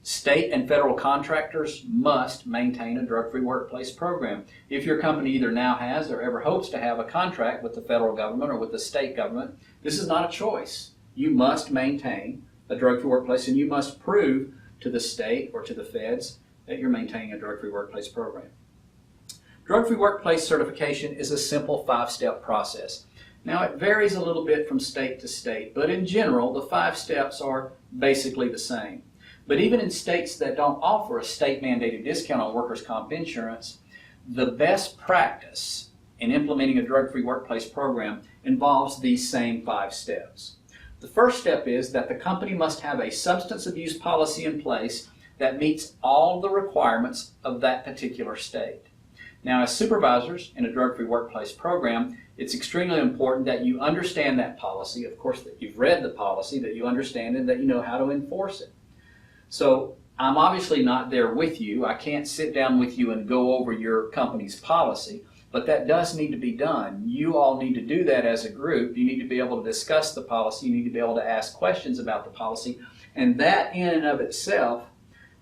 State and federal contractors must maintain a drug-free workplace program. If your company either now has or ever hopes to have a contract with the federal government or with the state government, this is not a choice. You must maintain a drug-free workplace, and you must prove to the state or to the feds that you're maintaining a drug-free workplace program. Drug-free workplace certification is a simple 5-step process. Now, it varies a little bit from state to state, but in general, the 5 steps are basically the same. But even in states that don't offer a state-mandated discount on workers' comp insurance, the best practice in implementing a drug-free workplace program involves these same 5 steps. The first step is that the company must have a substance abuse policy in place that meets all the requirements of that particular state. Now, as supervisors in a drug-free workplace program, it's extremely important that you understand that policy, of course, that you've read the policy, that you understand and that you know how to enforce it. So I'm obviously not there with you. I can't sit down with you and go over your company's policy, but that does need to be done. You all need to do that as a group. You need to be able to discuss the policy. You need to be able to ask questions about the policy. And that in and of itself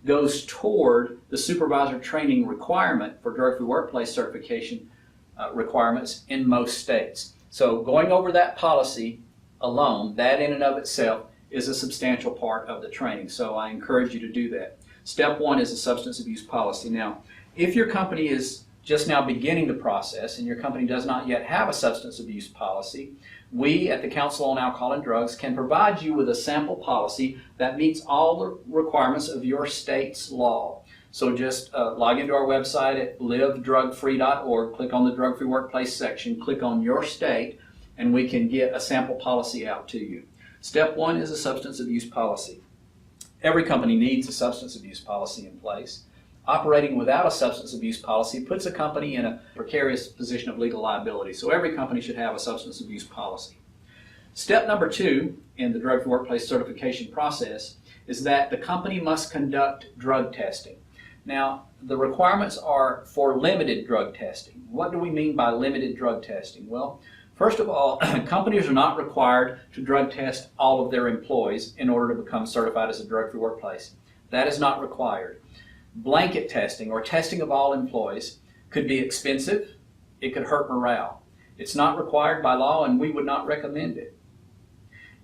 goes toward the supervisor training requirement for drug-free workplace certification requirements in most states. So going over that policy alone, that in and of itself is a substantial part of the training. So I encourage you to do that. Step 1 is a substance abuse policy. Now, if your company is just now beginning the process and your company does not yet have a substance abuse policy, we at the Council on Alcohol and Drugs can provide you with a sample policy that meets all the requirements of your state's law. So just log into our website at livedrugfree.org, click on the Drug Free Workplace section, click on your state, and we can get a sample policy out to you. Step 1 is a substance abuse policy. Every company needs a substance abuse policy in place. Operating without a substance abuse policy puts a company in a precarious position of legal liability. So every company should have a substance abuse policy. Step number 2 in the drug-free workplace certification process is that the company must conduct drug testing. Now, the requirements are for limited drug testing. What do we mean by limited drug testing? Well, first of all, companies are not required to drug test all of their employees in order to become certified as a drug-free workplace. That is not required. Blanket testing or testing of all employees could be expensive. It could hurt morale. It's not required by law, and we would not recommend it.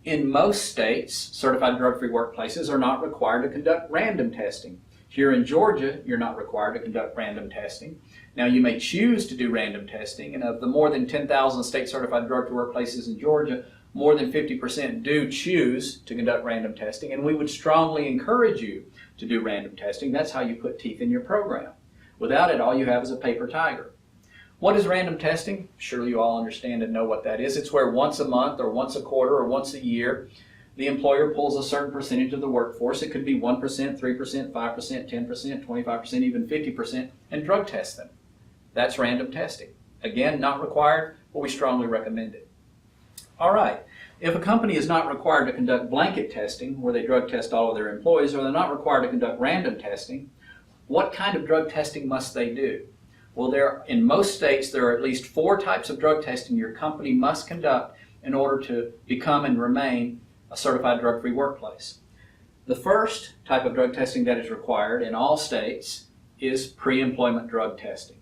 In most states, certified drug-free workplaces are not required to conduct random testing. Here in Georgia, you're not required to conduct random testing. Now, you may choose to do random testing, and of the more than 10,000 state-certified drug-free workplaces in Georgia, more than 50% do choose to conduct random testing, and we would strongly encourage you to do random testing. That's how you put teeth in your program. Without it, all you have is a paper tiger. What is random testing? Surely you all understand and know what that is. It's where once a month or once a quarter or once a year, the employer pulls a certain percentage of the workforce. It could be 1%, 3%, 5%, 10%, 25%, even 50%, and drug test them. That's random testing. Again, not required, but we strongly recommend it. All right. If a company is not required to conduct blanket testing, where they drug test all of their employees, or they're not required to conduct random testing, what kind of drug testing must they do? Well, in most states, there are at least 4 types of drug testing your company must conduct in order to become and remain a certified drug-free workplace. The first type of drug testing that is required in all states is pre-employment drug testing.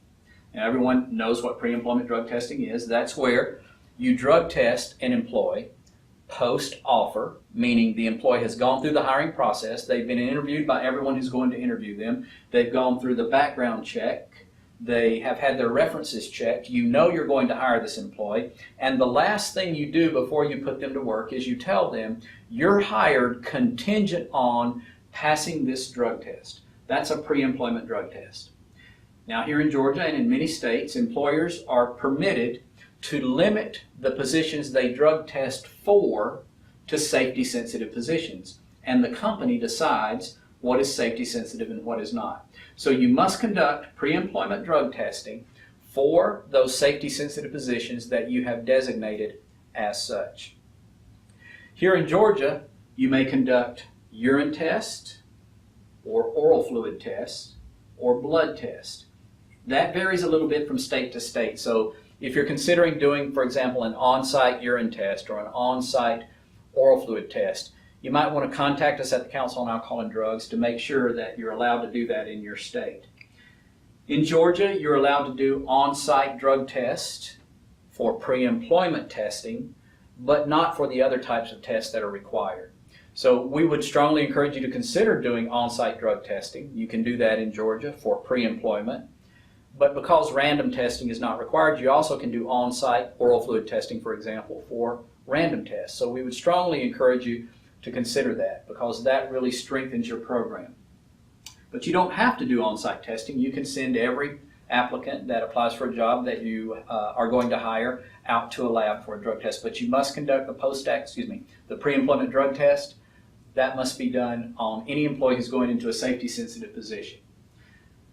Now, everyone knows what pre-employment drug testing is. That's where you drug test an employee post-offer, meaning the employee has gone through the hiring process. They've been interviewed by everyone who's going to interview them. They've gone through the background check. They have had their references checked. You know you're going to hire this employee. And the last thing you do before you put them to work is you tell them you're hired contingent on passing this drug test. That's a pre-employment drug test. Now here in Georgia and in many states, employers are permitted to limit the positions they drug test for to safety sensitive positions. And the company decides what is safety sensitive and what is not. So you must conduct pre-employment drug testing for those safety sensitive positions that you have designated as such. Here in Georgia, you may conduct urine tests or oral fluid tests or blood tests. That varies a little bit from state to state. So if you're considering doing, for example, an on-site urine test or an on-site oral fluid test, you might want to contact us at the Council on Alcohol and Drugs to make sure that you're allowed to do that in your state. In Georgia, you're allowed to do on-site drug tests for pre-employment testing, but not for the other types of tests that are required. So we would strongly encourage you to consider doing on-site drug testing. You can do that in Georgia for pre-employment. But because random testing is not required, you also can do on-site oral fluid testing, for example, for random tests. So we would strongly encourage you to consider that, because that really strengthens your program. But you don't have to do on-site testing. You can send every applicant that applies for a job that you are going to hire out to a lab for a drug test. But you must conduct the pre-employment drug test. That must be done on any employee who's going into a safety-sensitive position.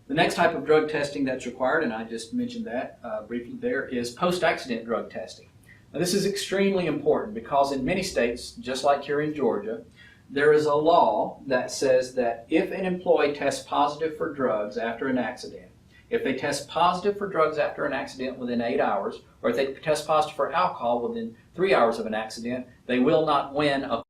The next type of drug testing that's required, and I just mentioned that briefly there, is post-accident drug testing. Now, this is extremely important because in many states, just like here in Georgia, there is a law that says that if an employee tests positive for drugs after an accident, if they test positive for drugs after an accident within 8 hours, or if they test positive for alcohol within 3 hours of an accident, they will not win a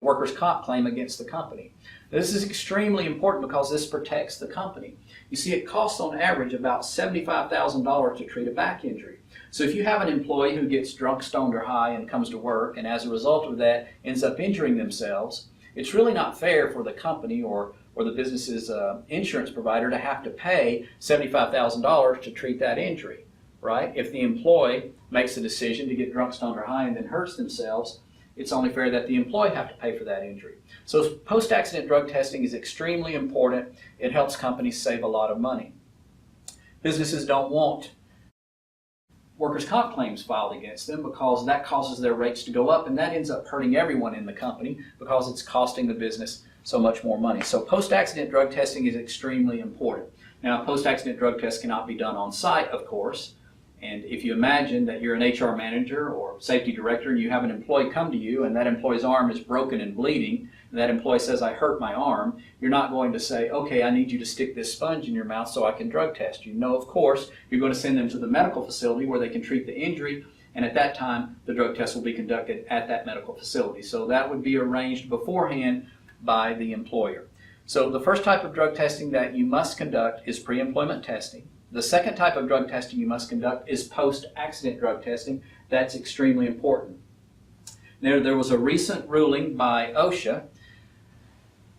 workers' comp claim against the company. This is extremely important because this protects the company. You see, it costs on average about $75,000 to treat a back injury. So if you have an employee who gets drunk, stoned, or high and comes to work, and as a result of that ends up injuring themselves, it's really not fair for the company or the business's insurance provider to have to pay $75,000 to treat that injury, right? If the employee makes the decision to get drunk, stoned, or high and then hurts themselves, it's only fair that the employee have to pay for that injury. So post-accident drug testing is extremely important. It helps companies save a lot of money. Businesses don't want workers' comp claims filed against them because that causes their rates to go up, and that ends up hurting everyone in the company because it's costing the business so much more money. So post-accident drug testing is extremely important. Now, post-accident drug tests cannot be done on site, of course. And if you imagine that you're an HR manager or safety director and you have an employee come to you and that employee's arm is broken and bleeding, and that employee says, "I hurt my arm," you're not going to say, "Okay, I need you to stick this sponge in your mouth so I can drug test you." No, of course, you're going to send them to the medical facility where they can treat the injury, and at that time, the drug test will be conducted at that medical facility. So that would be arranged beforehand by the employer. So the first type of drug testing that you must conduct is pre-employment testing. The second type of drug testing you must conduct is post-accident drug testing. That's extremely important. Now, there was a recent ruling by OSHA,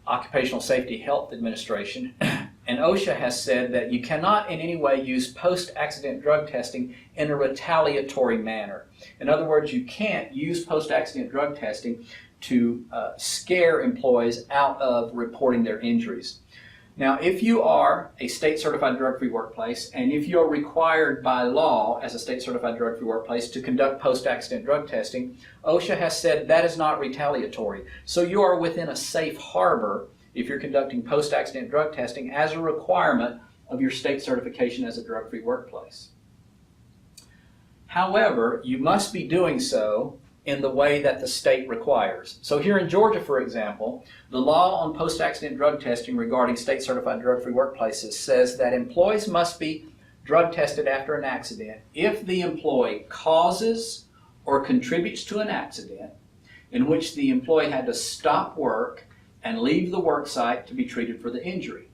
Occupational Safety Health Administration, and OSHA has said that you cannot in any way use post-accident drug testing in a retaliatory manner. In other words, you can't use post-accident drug testing to scare employees out of reporting their injuries. Now, if you are a state-certified drug-free workplace, and if you're required by law as a state-certified drug-free workplace to conduct post-accident drug testing, OSHA has said that is not retaliatory. So you are within a safe harbor if you're conducting post-accident drug testing as a requirement of your state certification as a drug-free workplace. However, you must be doing so in the way that the state requires. So here in Georgia, for example, the law on post-accident drug testing regarding state-certified drug-free workplaces says that employees must be drug tested after an accident if the employee causes or contributes to an accident in which the employee had to stop work and leave the work site to be treated for the injury.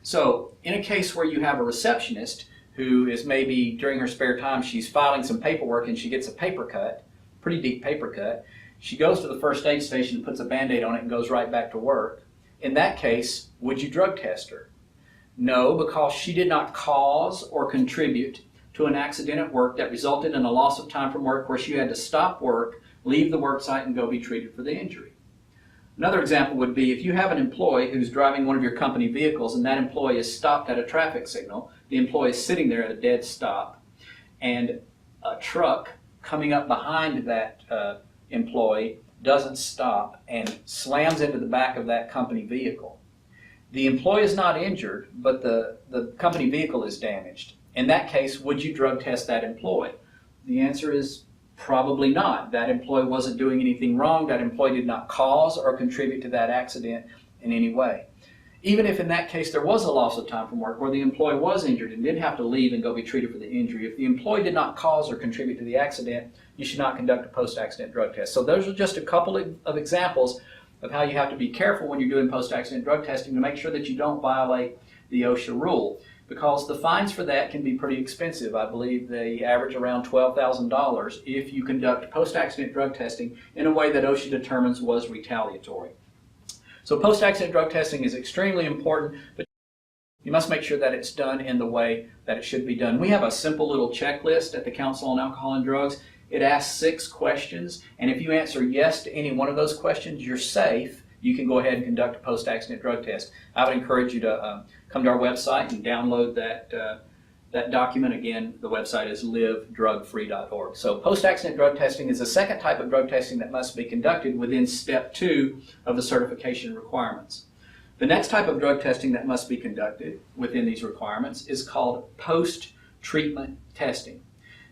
So in a case where you have a receptionist who is maybe during her spare time, she's filing some paperwork and she gets a paper cut, pretty deep paper cut. She goes to the first aid station and puts a Band-Aid on it and goes right back to work. In that case, would you drug test her? No, because she did not cause or contribute to an accident at work that resulted in a loss of time from work where she had to stop work, leave the work site, and go be treated for the injury. Another example would be if you have an employee who's driving one of your company vehicles and that employee is stopped at a traffic signal, the employee is sitting there at a dead stop, and a truck coming up behind that employee doesn't stop and slams into the back of that company vehicle. The employee is not injured, but the company vehicle is damaged. In that case, would you drug test that employee? The answer is probably not. That employee wasn't doing anything wrong. That employee did not cause or contribute to that accident in any way. Even if in that case there was a loss of time from work where the employee was injured and did have to leave and go be treated for the injury, if the employee did not cause or contribute to the accident, you should not conduct a post-accident drug test. So those are just a couple of examples of how you have to be careful when you're doing post-accident drug testing to make sure that you don't violate the OSHA rule, because the fines for that can be pretty expensive. I believe they average around $12,000 if you conduct post-accident drug testing in a way that OSHA determines was retaliatory. So post-accident drug testing is extremely important, but you must make sure that it's done in the way that it should be done. We have a simple little checklist at the Council on Alcohol and Drugs. It asks 6 questions, and if you answer yes to any one of those questions, you're safe. You can go ahead and conduct a post-accident drug test. I would encourage you to come to our website and download that document. Again, the website is livedrugfree.org. So post-accident drug testing is the second type of drug testing that must be conducted within step 2 of the certification requirements. The next type of drug testing that must be conducted within these requirements is called post-treatment testing.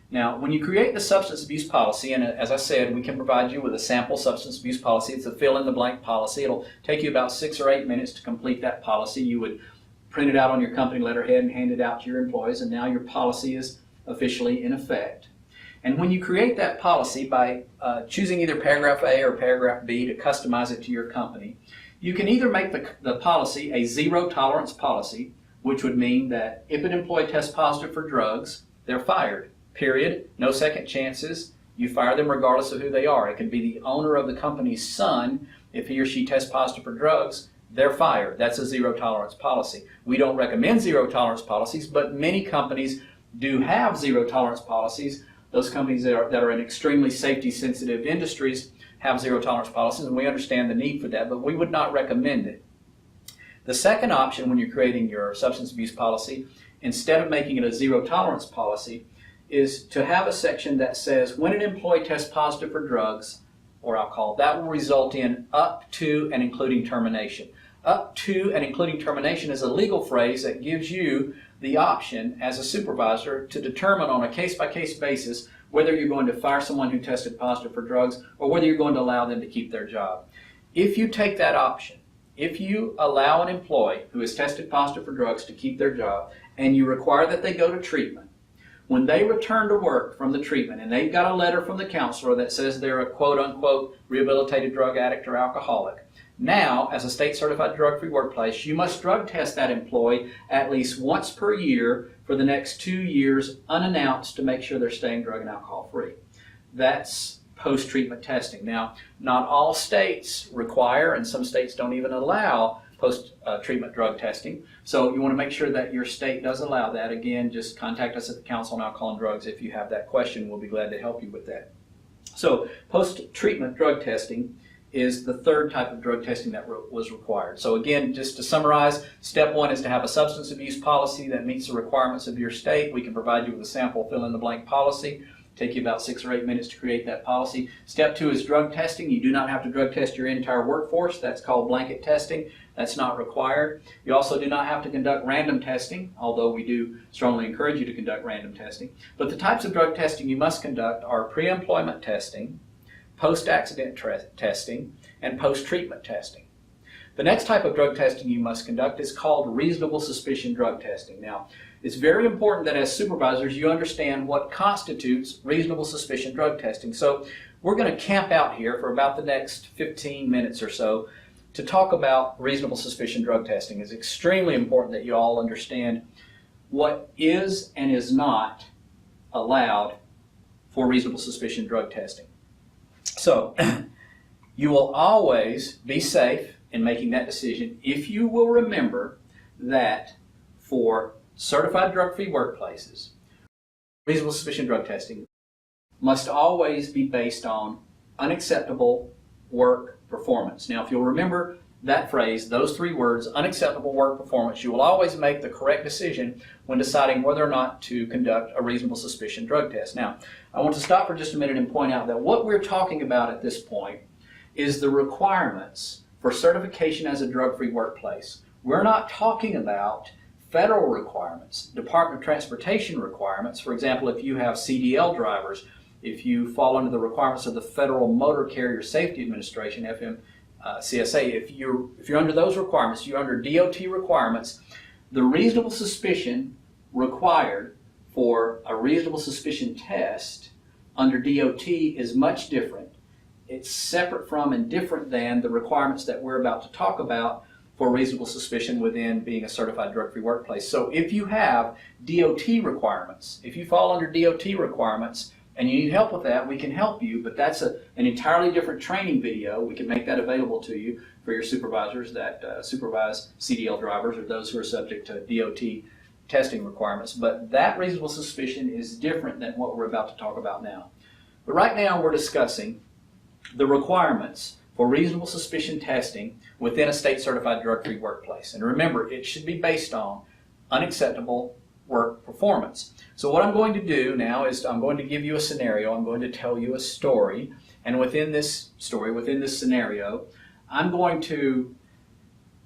Now, when you create the substance abuse policy, and as I said, we can provide you with a sample substance abuse policy. It's a fill-in-the-blank policy. It'll take you about 6 or 8 minutes to complete that policy. You would print it out on your company letterhead and hand it out to your employees, and now your policy is officially in effect. And when you create that policy by choosing either paragraph A or paragraph B to customize it to your company, you can either make the policy a zero-tolerance policy, which would mean that if an employee tests positive for drugs, they're fired. Period. No second chances. You fire them regardless of who they are. It could be the owner of the company's son. If he or she tests positive for drugs, they're fired. That's a zero-tolerance policy. We don't recommend zero-tolerance policies, but many companies do have zero-tolerance policies. Those companies that are in extremely safety-sensitive industries have zero-tolerance policies, and we understand the need for that, but we would not recommend it. The second option when you're creating your substance abuse policy, instead of making it a zero-tolerance policy, is to have a section that says when an employee tests positive for drugs or alcohol, that will result in up to and including termination. Up to and including termination is a legal phrase that gives you the option as a supervisor to determine on a case-by-case basis whether you're going to fire someone who tested positive for drugs or whether you're going to allow them to keep their job. If you take that option, if you allow an employee who has tested positive for drugs to keep their job and you require that they go to treatment, when they return to work from the treatment and they've got a letter from the counselor that says they're a quote-unquote rehabilitated drug addict or alcoholic, now, as a state-certified drug-free workplace, you must drug test that employee at least once per year for the next 2 years unannounced to make sure they're staying drug and alcohol-free. That's post-treatment testing. Now, not all states require, and some states don't even allow, post-treatment drug testing. So you want to make sure that your state does allow that. Again, just contact us at the Council on Alcohol and Drugs if you have that question. We'll be glad to help you with that. So post-treatment drug testing is the third type of drug testing that was required. So again, just to summarize, step 1 is to have a substance abuse policy that meets the requirements of your state. We can provide you with a sample fill-in-the-blank policy. Take you about 6 or 8 minutes to create that policy. Step 2 is drug testing. You do not have to drug test your entire workforce. That's called blanket testing. That's not required. You also do not have to conduct random testing, although we do strongly encourage you to conduct random testing. But the types of drug testing you must conduct are pre-employment testing, post-accident testing, and post-treatment testing. The next type of drug testing you must conduct is called reasonable suspicion drug testing. Now, it's very important that as supervisors you understand what constitutes reasonable suspicion drug testing. So we're going to camp out here for about the next 15 minutes or so to talk about reasonable suspicion drug testing. It's extremely important that you all understand what is and is not allowed for reasonable suspicion drug testing. So you will always be safe in making that decision if you will remember that for certified drug-free workplaces, reasonable suspicion drug testing must always be based on unacceptable work performance. Now, if you'll remember that phrase, those three words, unacceptable work performance, you will always make the correct decision when deciding whether or not to conduct a reasonable suspicion drug test. Now, I want to stop for just a minute and point out that what we're talking about at this point is the requirements for certification as a drug-free workplace. We're not talking about federal requirements, Department of Transportation requirements. For example, if you have CDL drivers, if you fall under the requirements of the Federal Motor Carrier Safety Administration, FMCSA, if you're under those requirements, you're under DOT requirements, the reasonable suspicion required for a reasonable suspicion test under DOT is much different. It's separate from and different than the requirements that we're about to talk about for reasonable suspicion within being a certified drug-free workplace. So if you have DOT requirements, if you fall under DOT requirements and you need help with that, we can help you, but that's an entirely different training video. We can make that available to you for your supervisors that supervise CDL drivers or those who are subject to DOT testing requirements. But that reasonable suspicion is different than what we're about to talk about now. But right now we're discussing the requirements for reasonable suspicion testing within a state-certified drug-free workplace. And remember, it should be based on unacceptable work performance. So what I'm going to do now is I'm going to give you a scenario. I'm going to tell you a story. And within this story, within this scenario, I'm going to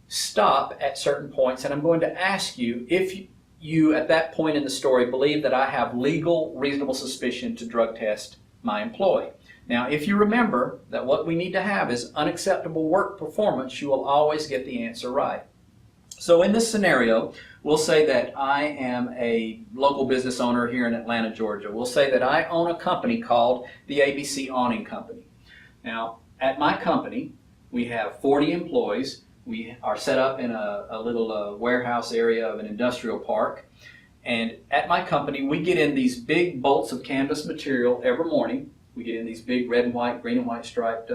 stop at certain points and I'm going to ask you if you, at that point in the story, believe that I have legal, reasonable suspicion to drug test my employee. Now, if you remember that what we need to have is unacceptable work performance, you will always get the answer right. So in this scenario, we'll say that I am a local business owner here in Atlanta, Georgia. We'll say that I own a company called the ABC Awning Company. Now, at my company, we have 40 employees. We are set up in a little warehouse area of an industrial park. And at my company, we get in these big bolts of canvas material every morning. We get in these big red and white, green and white striped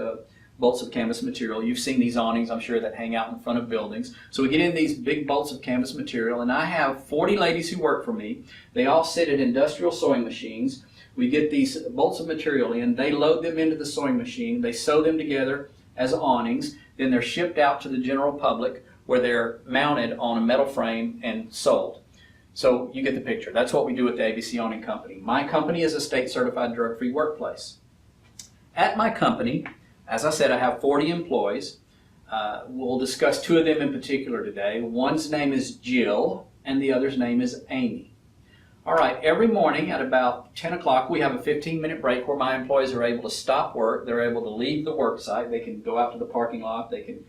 bolts of canvas material. You've seen these awnings, I'm sure, that hang out in front of buildings. So we get in these big bolts of canvas material, and I have 40 ladies who work for me. They all sit at industrial sewing machines. We get these bolts of material in. They load them into the sewing machine. They sew them together as awnings. Then they're shipped out to the general public where they're mounted on a metal frame and sold. So you get the picture. That's what we do at the ABC Awning Company. My company is a state-certified drug-free workplace. At my company, as I said, I have 40 employees. We'll discuss two of them in particular today. One's name is Jill, and the other's name is Amy. All right, every morning at about 10 o'clock, we have a 15-minute break where my employees are able to stop work. They're able to leave the work site. They can go out to the parking lot. They can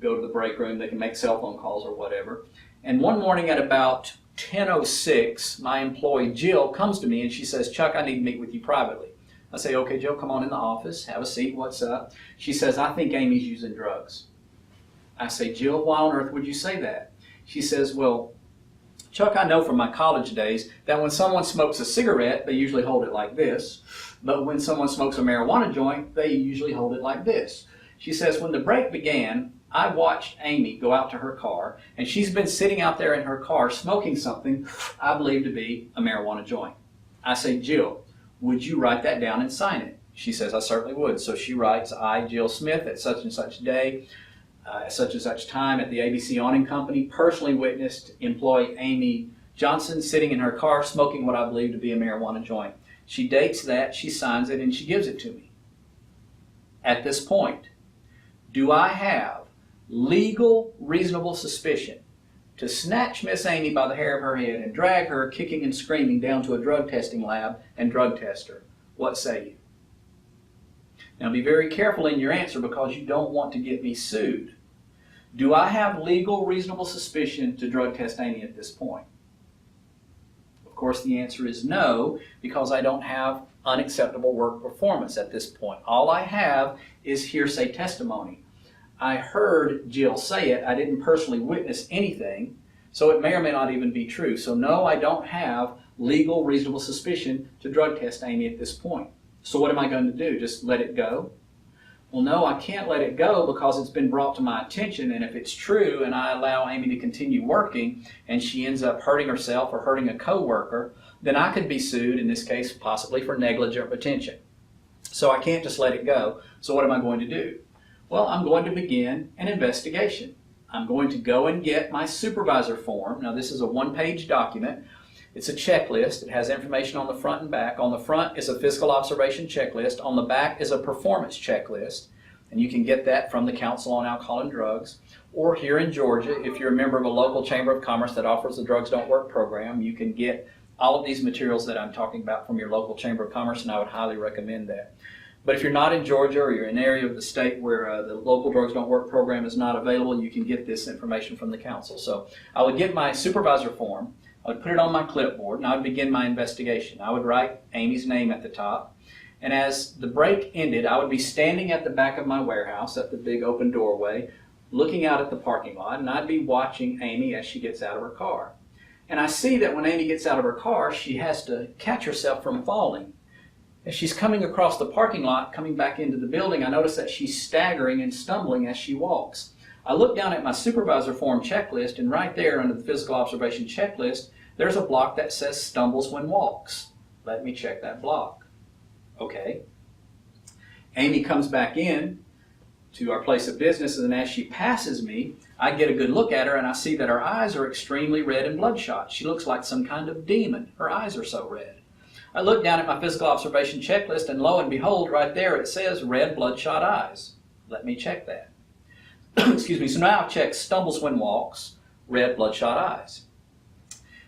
go to the break room. They can make cell phone calls or whatever. And one morning at about 10:06, my employee Jill comes to me and she says, "Chuck, I need to meet with you privately." I say, "Okay, Jill, come on in the office. Have a seat. What's up?" She says, "I think Amy's using drugs." I say, "Jill, why on earth would you say that?" She says, "Well, Chuck, I know from my college days that when someone smokes a cigarette, they usually hold it like this. But when someone smokes a marijuana joint, they usually hold it like this." She says, "When the break began, I watched Amy go out to her car, and she's been sitting out there in her car smoking something I believe to be a marijuana joint." I say, "Jill, would you write that down and sign it?" She says, "I certainly would." So she writes, "I, Jill Smith, at such and such day, at such and such time at the ABC Awning Company, personally witnessed employee Amy Johnson sitting in her car smoking what I believe to be a marijuana joint." She dates that, she signs it, and she gives it to me. At this point, do I have legal, reasonable suspicion to snatch Miss Amy by the hair of her head and drag her kicking and screaming down to a drug testing lab and drug test her? What say you? Now be very careful in your answer because you don't want to get me sued. Do I have legal, reasonable suspicion to drug test Amy at this point? Of course the answer is no, because I don't have unacceptable work performance at this point. All I have is hearsay testimony. I heard Jill say it. I didn't personally witness anything, so it may or may not even be true. So no, I don't have legal, reasonable suspicion to drug test Amy at this point. So what am I going to do? Just let it go? Well, no, I can't let it go because it's been brought to my attention, and if it's true and I allow Amy to continue working and she ends up hurting herself or hurting a coworker, then I could be sued, in this case possibly for negligent retention. So I can't just let it go. So what am I going to do? Well, I'm going to begin an investigation. I'm going to go and get my supervisor form. Now, this is a one-page document. It's a checklist. It has information on the front and back. On the front is a physical observation checklist. On the back is a performance checklist. And you can get that from the Council on Alcohol and Drugs. Or here in Georgia, if you're a member of a local chamber of commerce that offers the Drugs Don't Work program, you can get all of these materials that I'm talking about from your local chamber of commerce, and I would highly recommend that. But if you're not in Georgia or you're in an area of the state where the local Drugs Don't Work program is not available, you can get this information from the council. So I would get my supervisor form, I would put it on my clipboard, and I would begin my investigation. I would write Amy's name at the top, and as the break ended, I would be standing at the back of my warehouse at the big open doorway, looking out at the parking lot, and I'd be watching Amy as she gets out of her car. And I see that when Amy gets out of her car, she has to catch herself from falling. As she's coming across the parking lot, coming back into the building, I notice that she's staggering and stumbling as she walks. I look down at my supervisor form checklist, and right there under the physical observation checklist, there's a block that says stumbles when walks. Let me check that block. Okay. Amy comes back in to our place of business, and as she passes me, I get a good look at her, and I see that her eyes are extremely red and bloodshot. She looks like some kind of demon. Her eyes are so red. I look down at my physical observation checklist, and lo and behold, right there it says red bloodshot eyes. Let me check that. Excuse me. So now I've checked stumbles when walks, red bloodshot eyes.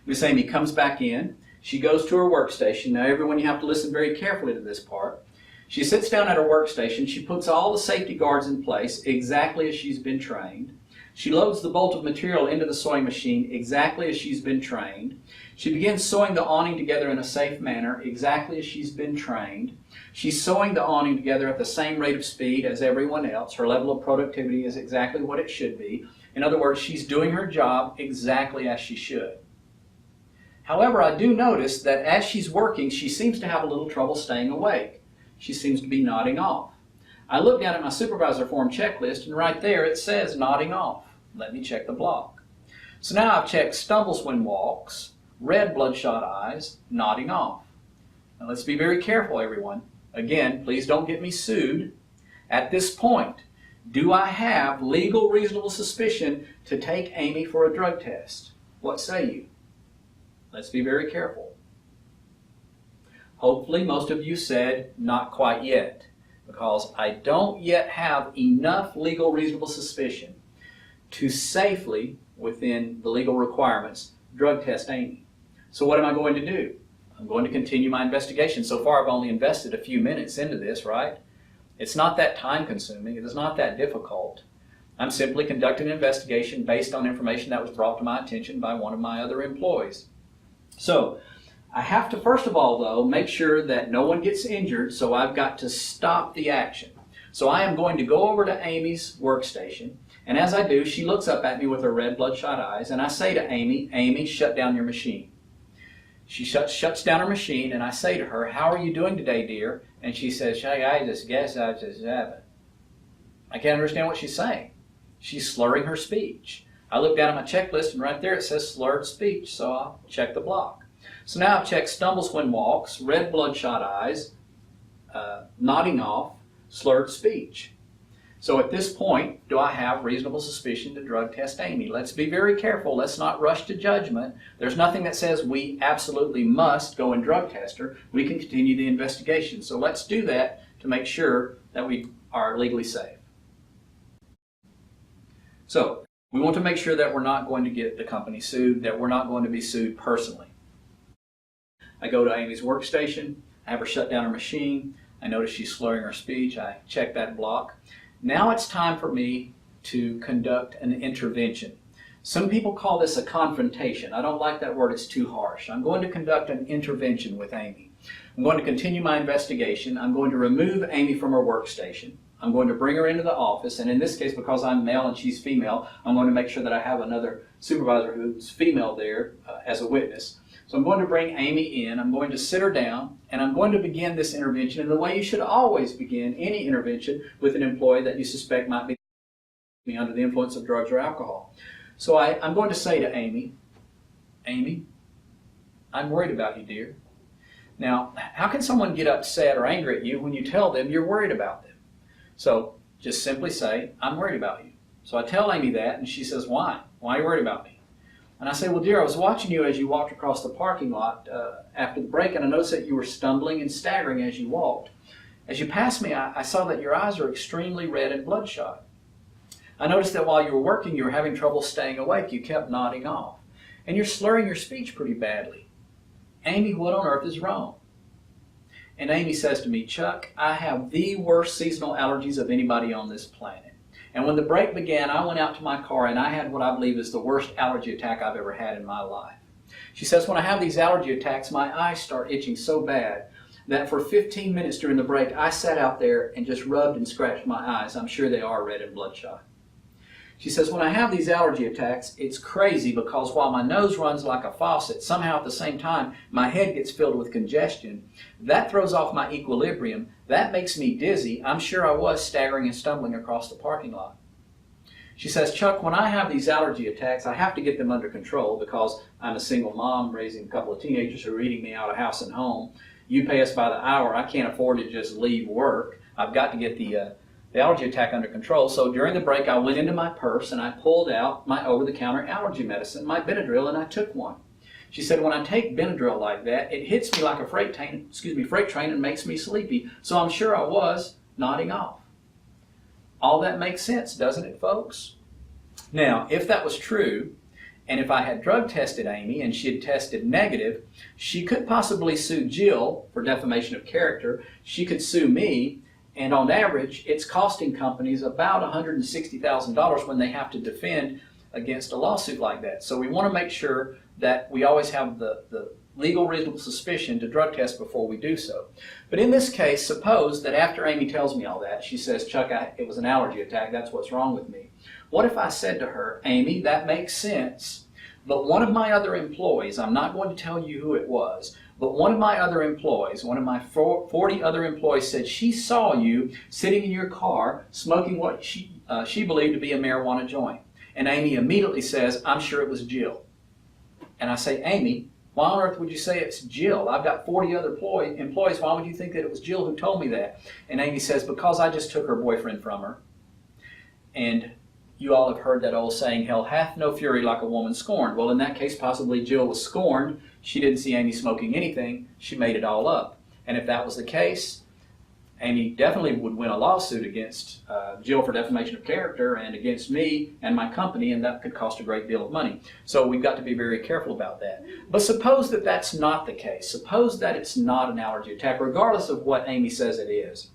Miss Amy comes back in. She goes to her workstation. Now everyone, you have to listen very carefully to this part. She sits down at her workstation. She puts all the safety guards in place exactly as she's been trained. She loads the bolt of material into the sewing machine exactly as she's been trained. She begins sewing the awning together in a safe manner exactly as she's been trained. She's sewing the awning together at the same rate of speed as everyone else. Her level of productivity is exactly what it should be. In other words, she's doing her job exactly as she should. However, I do notice that as she's working, she seems to have a little trouble staying awake. She seems to be nodding off. I look down at my supervisor form checklist, and right there it says nodding off. Let me check the block. So now I've checked stumbles when walks, red bloodshot eyes, nodding off. Now let's be very careful, everyone. Again, please don't get me sued. At this point, do I have legal reasonable suspicion to take Amy for a drug test? What say you? Let's be very careful. Hopefully most of you said not quite yet, because I don't yet have enough legal reasonable suspicion to safely, within the legal requirements, drug test Amy. So what am I going to do? I'm going to continue my investigation. So far I've only invested a few minutes into this, right? It's not that time consuming. It is not that difficult. I'm simply conducting an investigation based on information that was brought to my attention by one of my other employees. So I have to, first of all, though, make sure that no one gets injured, so I've got to stop the action. So I am going to go over to Amy's workstation, and as I do, she looks up at me with her red bloodshot eyes, and I say to Amy, Amy, shut down your machine. She shuts down her machine, and I say to her, how are you doing today, dear? And she says, I just guess I just haven't. I can't understand what she's saying. She's slurring her speech. I look down at my checklist, and right there it says slurred speech, so I'll check the block. So now I've checked stumbles when walks, red bloodshot eyes, nodding off, slurred speech. So at this point, do I have reasonable suspicion to drug test Amy? Let's be very careful. Let's not rush to judgment. There's nothing that says we absolutely must go and drug test her. We can continue the investigation. So let's do that to make sure that we are legally safe. So we want to make sure that we're not going to get the company sued, that we're not going to be sued personally. I go to Amy's workstation, I have her shut down her machine, I notice she's slurring her speech, I check that block. Now it's time for me to conduct an intervention. Some people call this a confrontation. I don't like that word, it's too harsh. I'm going to conduct an intervention with Amy. I'm going to continue my investigation. I'm going to remove Amy from her workstation. I'm going to bring her into the office, and in this case, because I'm male and she's female, I'm going to make sure that I have another supervisor who's female there as a witness. So I'm going to bring Amy in, I'm going to sit her down, and I'm going to begin this intervention in the way you should always begin any intervention with an employee that you suspect might be under the influence of drugs or alcohol. So I'm going to say to Amy, Amy, I'm worried about you, dear. Now, how can someone get upset or angry at you when you tell them you're worried about them? So just simply say, I'm worried about you. So I tell Amy that, and she says, why? Why are you worried about me? And I say, well, dear, I was watching you as you walked across the parking lot after the break, and I noticed that you were stumbling and staggering as you walked. As you passed me, I saw that your eyes are extremely red and bloodshot. I noticed that while you were working, you were having trouble staying awake. You kept nodding off. And you're slurring your speech pretty badly. Amy, what on earth is wrong? And Amy says to me, Chuck, I have the worst seasonal allergies of anybody on this planet. And when the break began, I went out to my car and I had what I believe is the worst allergy attack I've ever had in my life. She says, when I have these allergy attacks, my eyes start itching so bad that for 15 minutes during the break, I sat out there and just rubbed and scratched my eyes. I'm sure they are red and bloodshot. She says, when I have these allergy attacks, it's crazy because while my nose runs like a faucet, somehow at the same time, my head gets filled with congestion. That throws off my equilibrium. That makes me dizzy. I'm sure I was staggering and stumbling across the parking lot. She says, Chuck, when I have these allergy attacks, I have to get them under control because I'm a single mom raising a couple of teenagers who are eating me out of house and home. You pay us by the hour. I can't afford to just leave work. I've got to get the allergy attack under control. So during the break, I went into my purse and I pulled out my over-the-counter allergy medicine, my Benadryl, and I took one. She said, when I take Benadryl like that, it hits me like a freight train and makes me sleepy. So I'm sure I was nodding off. All that makes sense, doesn't it, folks? Now, if that was true, and if I had drug tested Amy and she had tested negative, she could possibly sue Jill for defamation of character. She could sue me. And on average, it's costing companies about $160,000 when they have to defend against a lawsuit like that. So we want to make sure that we always have the legal reasonable suspicion to drug test before we do so. But in this case, suppose that after Amy tells me all that, she says, Chuck, it was an allergy attack, that's what's wrong with me. What if I said to her, Amy, that makes sense, but one of my other employees, I'm not going to tell you who it was, but one of my other employees, one of my 40 other employees said she saw you sitting in your car smoking what she believed to be a marijuana joint. And Amy immediately says, I'm sure it was Jill. And I say, Amy, why on earth would you say it's Jill? I've got 40 other employees. Why would you think that it was Jill who told me that? And Amy says, because I just took her boyfriend from her. And you all have heard that old saying, hell hath no fury like a woman scorned. Well, in that case, possibly Jill was scorned. She didn't see Amy smoking anything. She made it all up. And if that was the case, Amy definitely would win a lawsuit against Jill for defamation of character and against me and my company, and that could cost a great deal of money. So we've got to be very careful about that. But suppose that that's not the case. Suppose that it's not an allergy attack, regardless of what Amy says it is.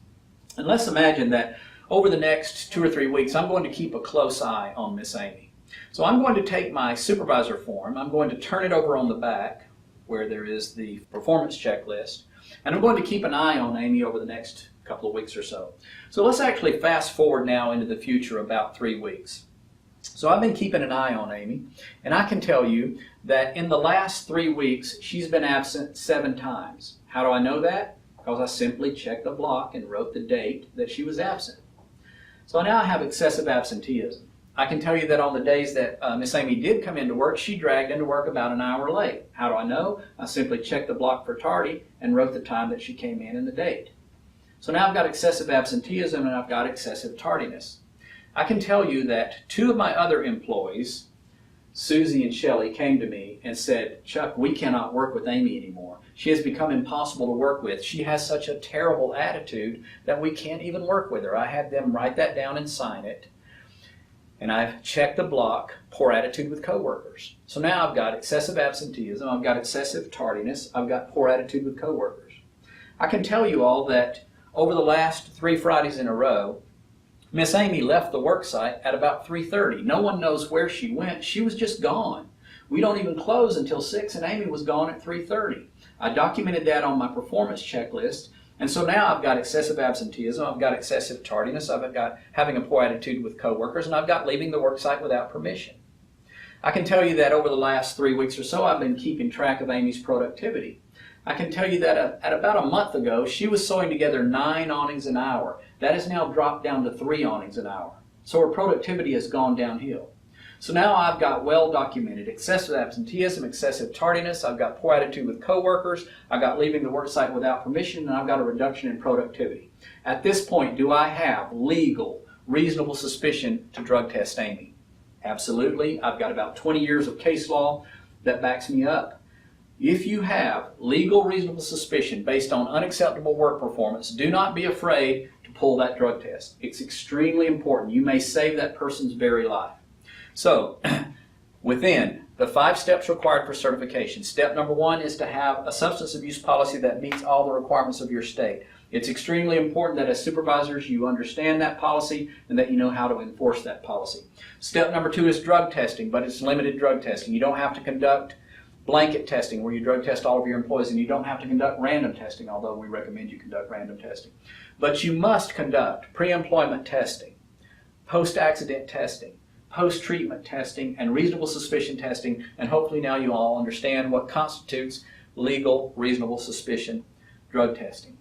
And let's imagine that over the next 2 or 3 weeks, I'm going to keep a close eye on Miss Amy. So I'm going to take my supervisor form, I'm going to turn it over on the back where there is the performance checklist, and I'm going to keep an eye on Amy over the next couple of weeks or so. So let's actually fast forward now into the future about 3 weeks. So I've been keeping an eye on Amy, and I can tell you that in the last 3 weeks, she's been absent 7 times. How do I know that? Because I simply checked the block and wrote the date that she was absent. So now I have excessive absenteeism. I can tell you that on the days that Miss Amy did come into work, she dragged into work about an hour late. How do I know? I simply checked the block for tardy and wrote the time that she came in and the date. So now I've got excessive absenteeism and I've got excessive tardiness. I can tell you that 2 of my other employees, Susie and Shelley, came to me and said, Chuck, we cannot work with Amy anymore. She has become impossible to work with. She has such a terrible attitude that we can't even work with her. I had them write that down and sign it. And I've checked the block, poor attitude with coworkers. So now I've got excessive absenteeism, I've got excessive tardiness, I've got poor attitude with coworkers. I can tell you all that over the last 3 Fridays in a row, Miss Amy left the work site at about 3:30. No one knows where she went. She was just gone. We don't even close until 6, and Amy was gone at 3:30. I documented that on my performance checklist, and so now I've got excessive absenteeism, I've got excessive tardiness, I've got having a poor attitude with coworkers, and I've got leaving the work site without permission. I can tell you that over the last 3 weeks or so, I've been keeping track of Amy's productivity. I can tell you that at about a month ago, she was sewing together 9 awnings an hour. That has now dropped down to 3 awnings an hour. So her productivity has gone downhill. So now I've got well-documented excessive absenteeism, excessive tardiness, I've got poor attitude with coworkers, I've got leaving the work site without permission, and I've got a reduction in productivity. At this point, do I have legal, reasonable suspicion to drug test Amy? Absolutely. I've got about 20 years of case law that backs me up. If you have legal, reasonable suspicion based on unacceptable work performance, do not be afraid to pull that drug test. It's extremely important. You may save that person's very life. So, within the 5 steps required for certification, step number 1 is to have a substance abuse policy that meets all the requirements of your state. It's extremely important that as supervisors you understand that policy and that you know how to enforce that policy. Step number 2 is drug testing, but it's limited drug testing. You don't have to conduct blanket testing where you drug test all of your employees, and you don't have to conduct random testing, although we recommend you conduct random testing. But you must conduct pre-employment testing, post-accident testing, post-treatment testing, and reasonable suspicion testing, and hopefully now you all understand what constitutes legal, reasonable suspicion drug testing.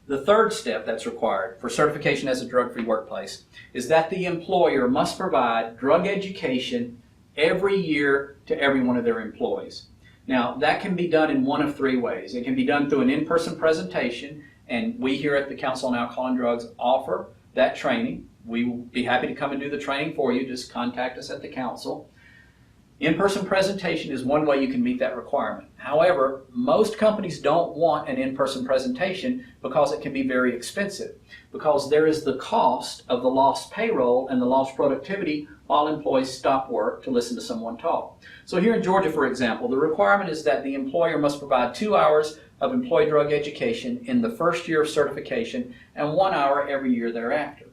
The third step that's required for certification as a drug-free workplace is that the employer must provide drug education every year to every one of their employees. Now, that can be done in one of 3 ways. It can be done through an in-person presentation, and we here at the Council on Alcohol and Drugs offer that training. We will be happy to come and do the training for you. Just contact us at the Council. In-person presentation is one way you can meet that requirement. However, most companies don't want an in-person presentation because it can be very expensive, because there is the cost of the lost payroll and the lost productivity while employees stop work to listen to someone talk. So here in Georgia, for example, the requirement is that the employer must provide 2 hours of employee drug education in the first year of certification and 1 hour every year thereafter.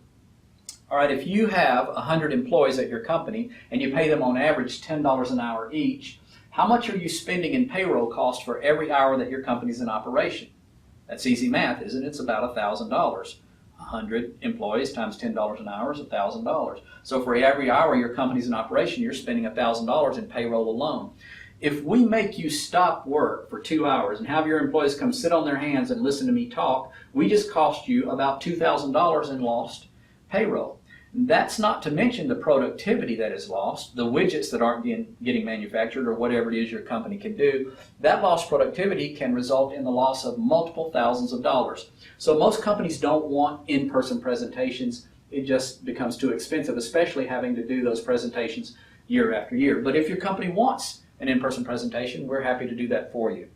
All right, if you have 100 employees at your company and you pay them on average $10 an hour each, how much are you spending in payroll costs for every hour that your company's in operation? That's easy math, isn't it? It's about $1,000. 100 employees times $10 an hour is $1,000. So for every hour your company's in operation, you're spending $1,000 in payroll alone. If we make you stop work for 2 hours and have your employees come sit on their hands and listen to me talk, we just cost you about $2,000 in lost payroll. That's not to mention the productivity that is lost, the widgets that aren't getting manufactured or whatever it is your company can do. That lost productivity can result in the loss of multiple thousands of dollars. So most companies don't want in-person presentations. It just becomes too expensive, especially having to do those presentations year after year. But if your company wants an in-person presentation, we're happy to do that for you.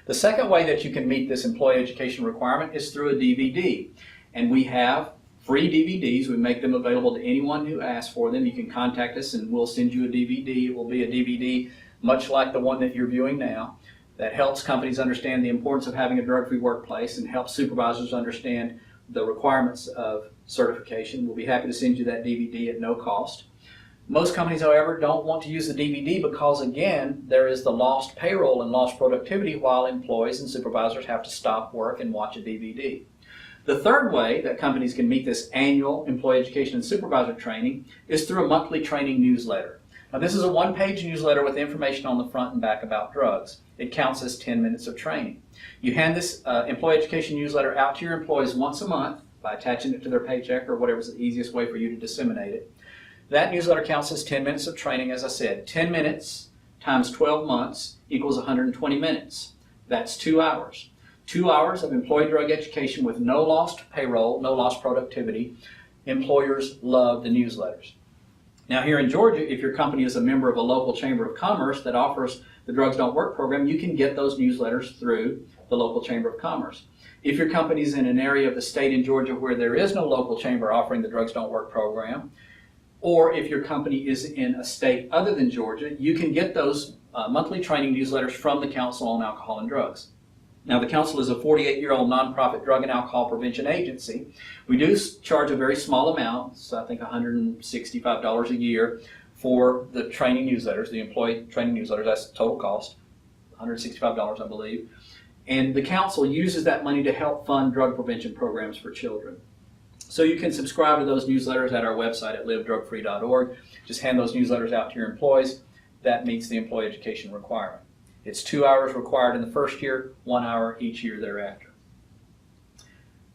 The second way that you can meet this employee education requirement is through a DVD. And we have free DVDs. We make them available to anyone who asks for them. You can contact us and we'll send you a DVD. It will be a DVD much like the one that you're viewing now that helps companies understand the importance of having a drug-free workplace and helps supervisors understand the requirements of certification. We'll be happy to send you that DVD at no cost. Most companies, however, don't want to use the DVD because, again, there is the lost payroll and lost productivity while employees and supervisors have to stop work and watch a DVD. The third way that companies can meet this annual employee education and supervisor training is through a monthly training newsletter. Now, this is a 1-page newsletter with information on the front and back about drugs. It counts as 10 minutes of training. You hand this employee education newsletter out to your employees once a month by attaching it to their paycheck or whatever's the easiest way for you to disseminate it. That newsletter counts as 10 minutes of training, as I said. 10 minutes times 12 months equals 120 minutes. That's 2 hours. 2 hours of employee drug education with no lost payroll, no lost productivity. Employers love the newsletters. Now here in Georgia, if your company is a member of a local chamber of commerce that offers the Drugs Don't Work program, you can get those newsletters through the local chamber of commerce. If your company is in an area of the state in Georgia where there is no local chamber offering the Drugs Don't Work program, or if your company is in a state other than Georgia, you can get those monthly training newsletters from the Council on Alcohol and Drugs. Now, the Council is a 48-year-old nonprofit drug and alcohol prevention agency. We do charge a very small amount, so I think $165 a year for the training newsletters, the employee training newsletters. That's the total cost, $165, I believe. And the Council uses that money to help fund drug prevention programs for children. So you can subscribe to those newsletters at our website at livedrugfree.org. Just hand those newsletters out to your employees. That meets the employee education requirement. It's 2 hours required in the first year, 1 hour each year thereafter.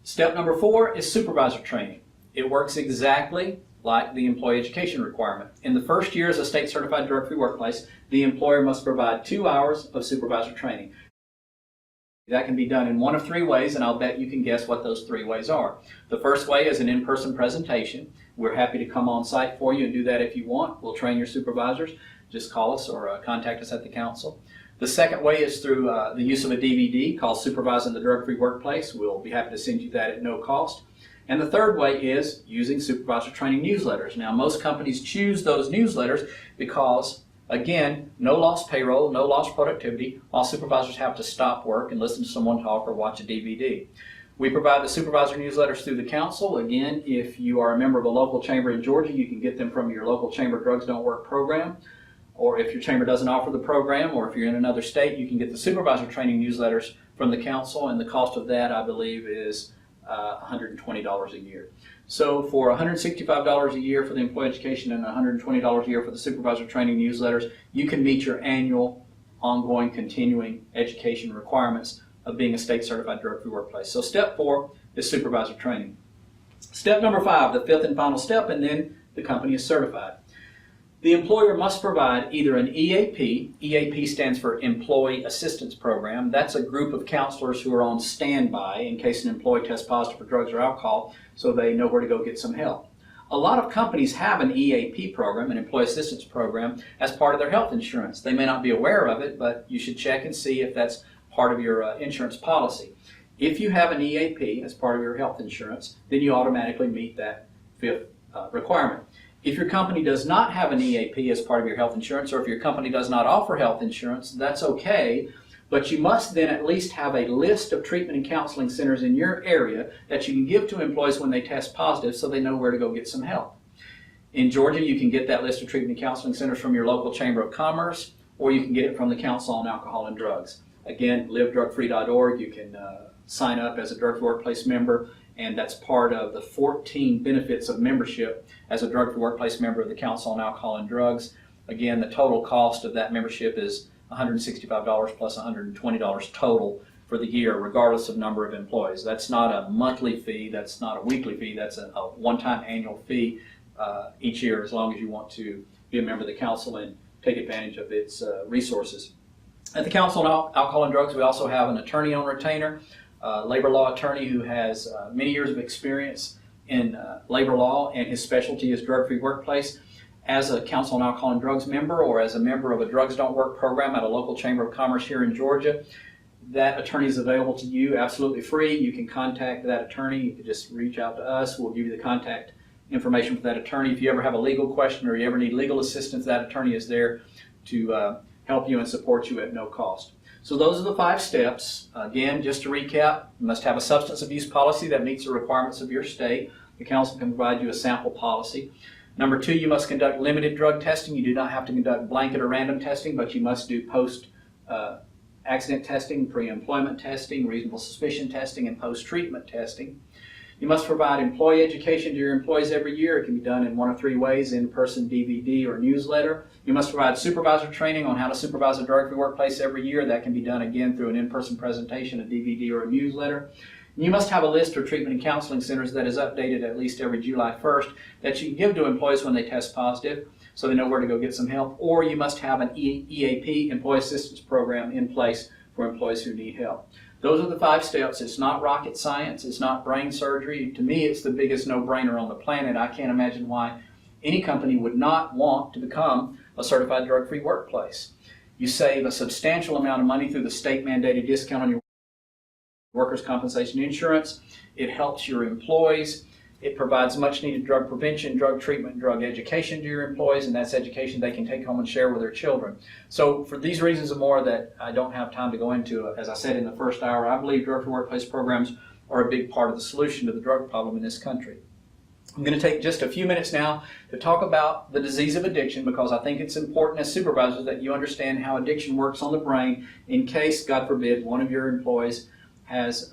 Step number 4 is supervisor training. It works exactly like the employee education requirement. In the first year as a state certified drug-free workplace, the employer must provide 2 hours of supervisor training. That can be done in one of 3 ways, and I'll bet you can guess what those 3 ways are. The first way is an in-person presentation. We're happy to come on site for you and do that if you want. We'll train your supervisors. Just call us or contact us at the council. The second way is through the use of a DVD called Supervising the Drug-Free Workplace. We'll be happy to send you that at no cost. And the third way is using supervisor training newsletters. Now, most companies choose those newsletters because, again, no lost payroll, no lost productivity. All supervisors have to stop work and listen to someone talk or watch a DVD. We provide the supervisor newsletters through the council. Again, if you are a member of a local chamber in Georgia, you can get them from your local chamber Drugs Don't Work program. Or if your chamber doesn't offer the program, or if you're in another state, you can get the supervisor training newsletters from the council, and the cost of that, I believe, is $120 a year. So for $165 a year for the employee education and $120 a year for the supervisor training newsletters, you can meet your annual, ongoing, continuing education requirements of being a state certified drug-free workplace. So step 4 is supervisor training. Step number 5, the 5th and final step, and then the company is certified. The employer must provide either an EAP. EAP stands for Employee Assistance Program. That's a group of counselors who are on standby in case an employee tests positive for drugs or alcohol, so they know where to go get some help. A lot of companies have an EAP program, an Employee Assistance Program, as part of their health insurance. They may not be aware of it, but you should check and see if that's part of your insurance policy. If you have an EAP as part of your health insurance, then you automatically meet that 5th requirement. If your company does not have an EAP as part of your health insurance, or if your company does not offer health insurance, that's okay, but you must then at least have a list of treatment and counseling centers in your area that you can give to employees when they test positive so they know where to go get some help. In Georgia, you can get that list of treatment and counseling centers from your local Chamber of Commerce, or you can get it from the Council on Alcohol and Drugs. Again, livedrugfree.org, you can sign up as a drug-free workplace member, and that's part of the 14 benefits of membership as a drug-free workplace member of the Council on Alcohol and Drugs. Again, the total cost of that membership is $165 plus $120 total for the year, regardless of number of employees. That's not a monthly fee, that's not a weekly fee, that's a one-time annual fee each year, as long as you want to be a member of the council and take advantage of its resources. At the Council on Alcohol and Drugs, we also have an attorney on retainer, labor law attorney who has many years of experience in labor law, and his specialty is drug-free workplace. As a Council on Alcohol and Drugs member, or as a member of a Drugs Don't Work program at a local Chamber of Commerce here in Georgia, that attorney is available to you absolutely free. You can contact that attorney. You can just reach out to us. We'll give you the contact information for that attorney. If you ever have a legal question or you ever need legal assistance, that attorney is there to help you and support you at no cost. So those are the 5 steps. Again, just to recap, you must have a substance abuse policy that meets the requirements of your state. The council can provide you a sample policy. Number 2, you must conduct limited drug testing. You do not have to conduct blanket or random testing, but you must do post-accident testing, pre-employment testing, reasonable suspicion testing, and post-treatment testing. You must provide employee education to your employees every year. It can be done in one of 3 ways: in-person, DVD, or newsletter. You must provide supervisor training on how to supervise a drug-free workplace every year. That can be done again through an in-person presentation, a DVD, or a newsletter. And you must have a list of treatment and counseling centers that is updated at least every July 1st that you can give to employees when they test positive so they know where to go get some help. Or you must have an EAP, Employee Assistance Program, in place for employees who need help. Those are the 5 steps. It's not rocket science. It's not brain surgery. To me, it's the biggest no-brainer on the planet. I can't imagine why any company would not want to become a certified drug-free workplace. You save a substantial amount of money through the state-mandated discount on your workers' compensation insurance. It helps your employees. It provides much-needed drug prevention, drug treatment, and drug education to your employees, and that's education they can take home and share with their children. So for these reasons and more that I don't have time to go into, as I said in the first hour, I believe drug-free workplace programs are a big part of the solution to the drug problem in this country. I'm going to take just a few minutes now to talk about the disease of addiction, because I think it's important as supervisors that you understand how addiction works on the brain in case, God forbid, one of your employees has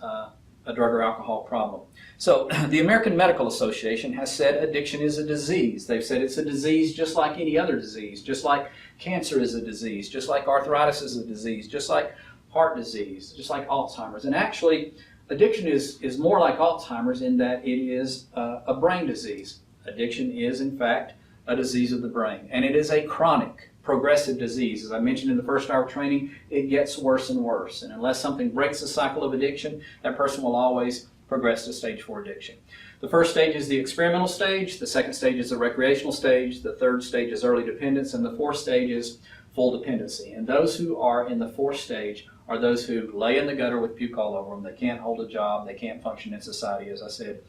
a drug or alcohol problem. So the American Medical Association has said addiction is a disease. They've said it's a disease just like any other disease, just like cancer is a disease, just like arthritis is a disease, just like heart disease, just like Alzheimer's. And actually, addiction is more like Alzheimer's in that it is a brain disease. Addiction is, in fact, a disease of the brain. And it is a chronic, progressive disease. As I mentioned in the first hour of training, it gets worse and worse. And unless something breaks the cycle of addiction, that person will always progress to stage 4 addiction. The first stage is the experimental stage. The second stage is the recreational stage. The third stage is early dependence. And the fourth stage is full dependency. And those who are in the fourth stage are those who lay in the gutter with puke all over them. They can't hold a job. They can't function in society, as I said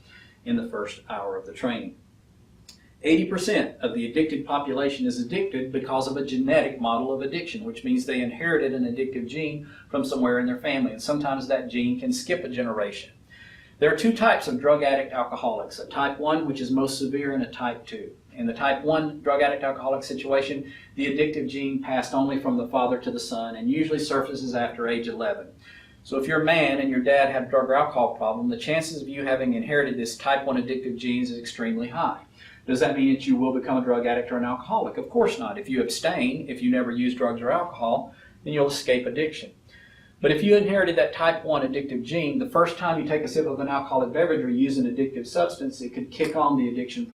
in the first hour of the training. 80% of the addicted population is addicted because of a genetic model of addiction, which means they inherited an addictive gene from somewhere in their family. And sometimes that gene can skip a generation. There are two types of drug addict alcoholics, a type 1, which is most severe, and a type 2. In the type 1 drug addict alcoholic situation, the addictive gene passed only from the father to the son and usually surfaces after age 11. So if you're a man and your dad had a drug or alcohol problem, the chances of you having inherited this type 1 addictive genes is extremely high. Does that mean that you will become a drug addict or an alcoholic? Of course not. If you abstain, if you never use drugs or alcohol, then you'll escape addiction. But if you inherited that type 1 addictive gene, the first time you take a sip of an alcoholic beverage or use an addictive substance, it could kick on the addiction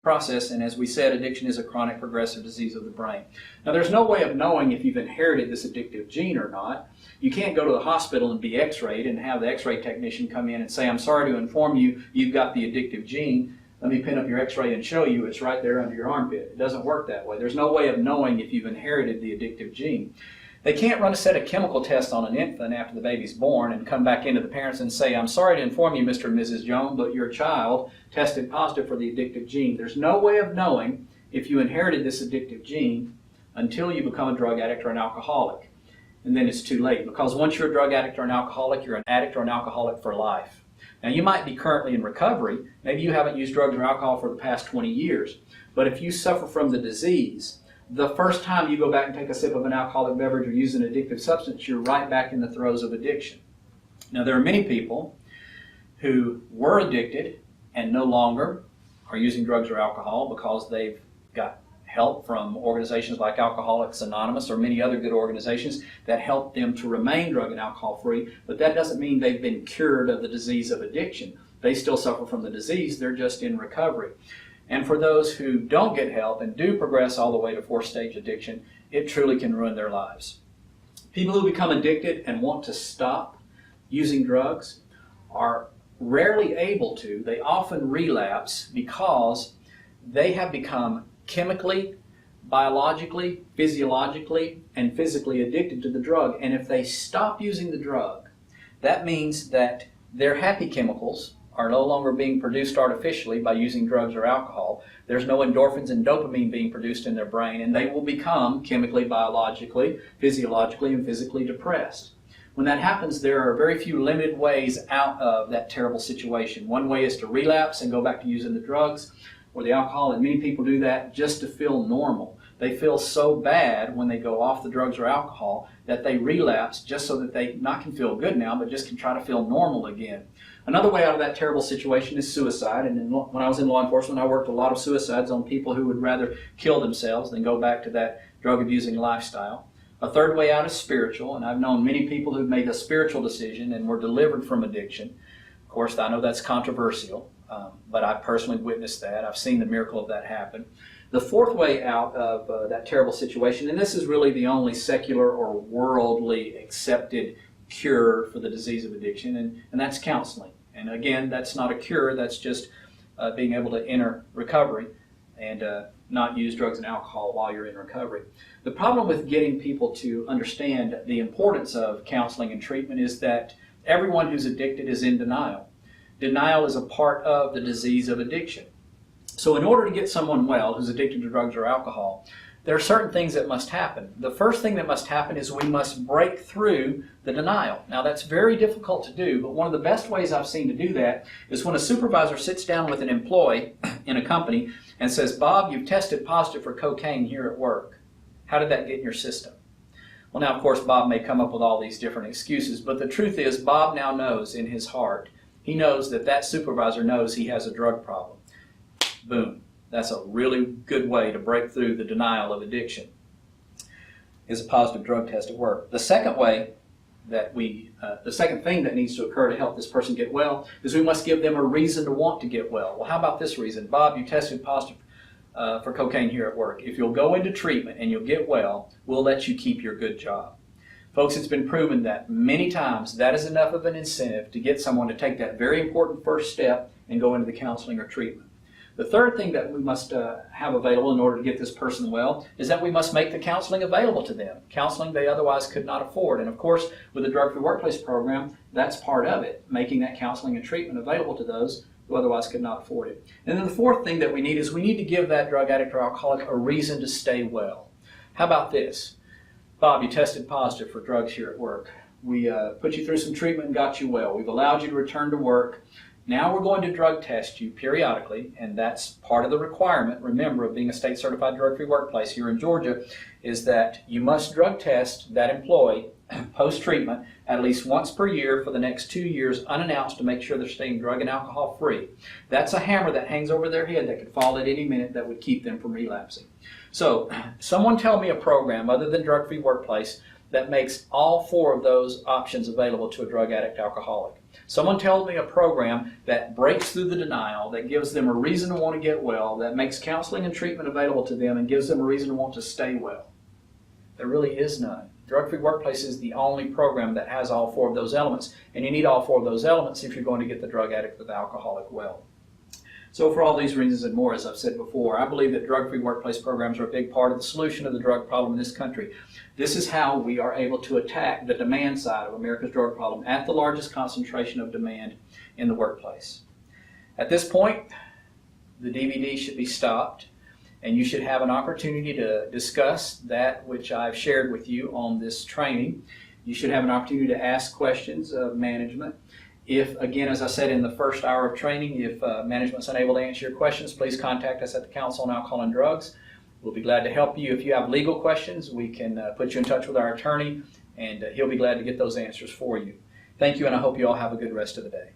process. And as we said, addiction is a chronic progressive disease of the brain. Now, there's no way of knowing if you've inherited this addictive gene or not. You can't go to the hospital and be x-rayed and have the x-ray technician come in and say, I'm sorry to inform you, you've got the addictive gene. Let me pin up your x-ray and show you it's right there under your armpit. It doesn't work that way. There's no way of knowing if you've inherited the addictive gene. They can't run a set of chemical tests on an infant after the baby's born and come back into the parents and say, I'm sorry to inform you, Mr. and Mrs. Jones, but your child tested positive for the addictive gene. There's no way of knowing if you inherited this addictive gene until you become a drug addict or an alcoholic. And then it's too late, because once you're a drug addict or an alcoholic, you're an addict or an alcoholic for life. Now, you might be currently in recovery. Maybe you haven't used drugs or alcohol for the past 20 years. But if you suffer from the disease, the first time you go back and take a sip of an alcoholic beverage or use an addictive substance, you're right back in the throes of addiction. Now, there are many people who were addicted and no longer are using drugs or alcohol because they've got help from organizations like Alcoholics Anonymous or many other good organizations that help them to remain drug and alcohol free, but that doesn't mean they've been cured of the disease of addiction. They still suffer from the disease, they're just in recovery. And for those who don't get help and do progress all the way to fourth stage addiction, it truly can ruin their lives. People who become addicted and want to stop using drugs are rarely able to. They often relapse because they have become chemically, biologically, physiologically, and physically addicted to the drug. And if they stop using the drug, that means that their happy chemicals are no longer being produced artificially by using drugs or alcohol. There's no endorphins and dopamine being produced in their brain, and they will become chemically, biologically, physiologically, and physically depressed. When that happens, there are very few limited ways out of that terrible situation. One way is to relapse and go back to using the drugs or the alcohol, and many people do that just to feel normal. They feel so bad when they go off the drugs or alcohol that they relapse just so that they not can feel good now, but just can try to feel normal again. Another way out of that terrible situation is suicide. And when I was in law enforcement, I worked a lot of suicides on people who would rather kill themselves than go back to that drug-abusing lifestyle. A third way out is spiritual, and I've known many people who've made a spiritual decision and were delivered from addiction. Of course, I know that's controversial, but I've personally witnessed that. I've seen the miracle of that happen. The fourth way out of that terrible situation, and this is really the only secular or worldly accepted cure for the disease of addiction, and that's counseling. And again, that's not a cure, that's just being able to enter recovery and not use drugs and alcohol while you're in recovery. The problem with getting people to understand the importance of counseling and treatment is that everyone who's addicted is in denial. Denial is a part of the disease of addiction. So in order to get someone well who's addicted to drugs or alcohol, there are certain things that must happen. The first thing that must happen is we must break through the denial. Now, that's very difficult to do, but one of the best ways I've seen to do that is when a supervisor sits down with an employee in a company and says, Bob, you've tested positive for cocaine here at work. How did that get in your system? Well, now, of course, Bob may come up with all these different excuses, but the truth is Bob now knows in his heart, he knows that that supervisor knows he has a drug problem. Boom. That's a really good way to break through the denial of addiction, is a positive drug test at work. The second way that the second thing that needs to occur to help this person get well is we must give them a reason to want to get well. Well, how about this reason? Bob, you tested positive for cocaine here at work. If you'll go into treatment and you'll get well, we'll let you keep your good job. Folks, it's been proven that many times that is enough of an incentive to get someone to take that very important first step and go into the counseling or treatment. The third thing that we must have available in order to get this person well is that we must make the counseling available to them, counseling they otherwise could not afford. And of course, with the Drug-Free Workplace program, that's part of it, making that counseling and treatment available to those who otherwise could not afford it. And then the fourth thing that we need is we need to give that drug addict or alcoholic a reason to stay well. How about this? Bob, you tested positive for drugs here at work. We put you through some treatment and got you well. We've allowed you to return to work. Now we're going to drug test you periodically, and that's part of the requirement, remember, of being a state certified drug-free workplace here in Georgia, is that you must drug test that employee post-treatment at least once per year for the next 2 years unannounced to make sure they're staying drug and alcohol free. That's a hammer that hangs over their head that could fall at any minute that would keep them from relapsing. So someone tell me a program other than Drug-Free Workplace that makes all four of those options available to a drug addict alcoholic. Someone tell me a program that breaks through the denial, that gives them a reason to want to get well, that makes counseling and treatment available to them and gives them a reason to want to stay well. There really is none. Drug-Free Workplace is the only program that has all four of those elements, and you need all four of those elements if you're going to get the drug addict or the alcoholic well. So for all these reasons and more, as I've said before, I believe that drug-free workplace programs are a big part of the solution of the drug problem in this country. This is how we are able to attack the demand side of America's drug problem at the largest concentration of demand in the workplace. At this point, the DVD should be stopped, and you should have an opportunity to discuss that which I've shared with you on this training. You should have an opportunity to ask questions of management. If, again, as I said in the first hour of training, if management's unable to answer your questions, please contact us at the Council on Alcohol and Drugs. We'll be glad to help you. If you have legal questions, we can put you in touch with our attorney, and he'll be glad to get those answers for you. Thank you, and I hope you all have a good rest of the day.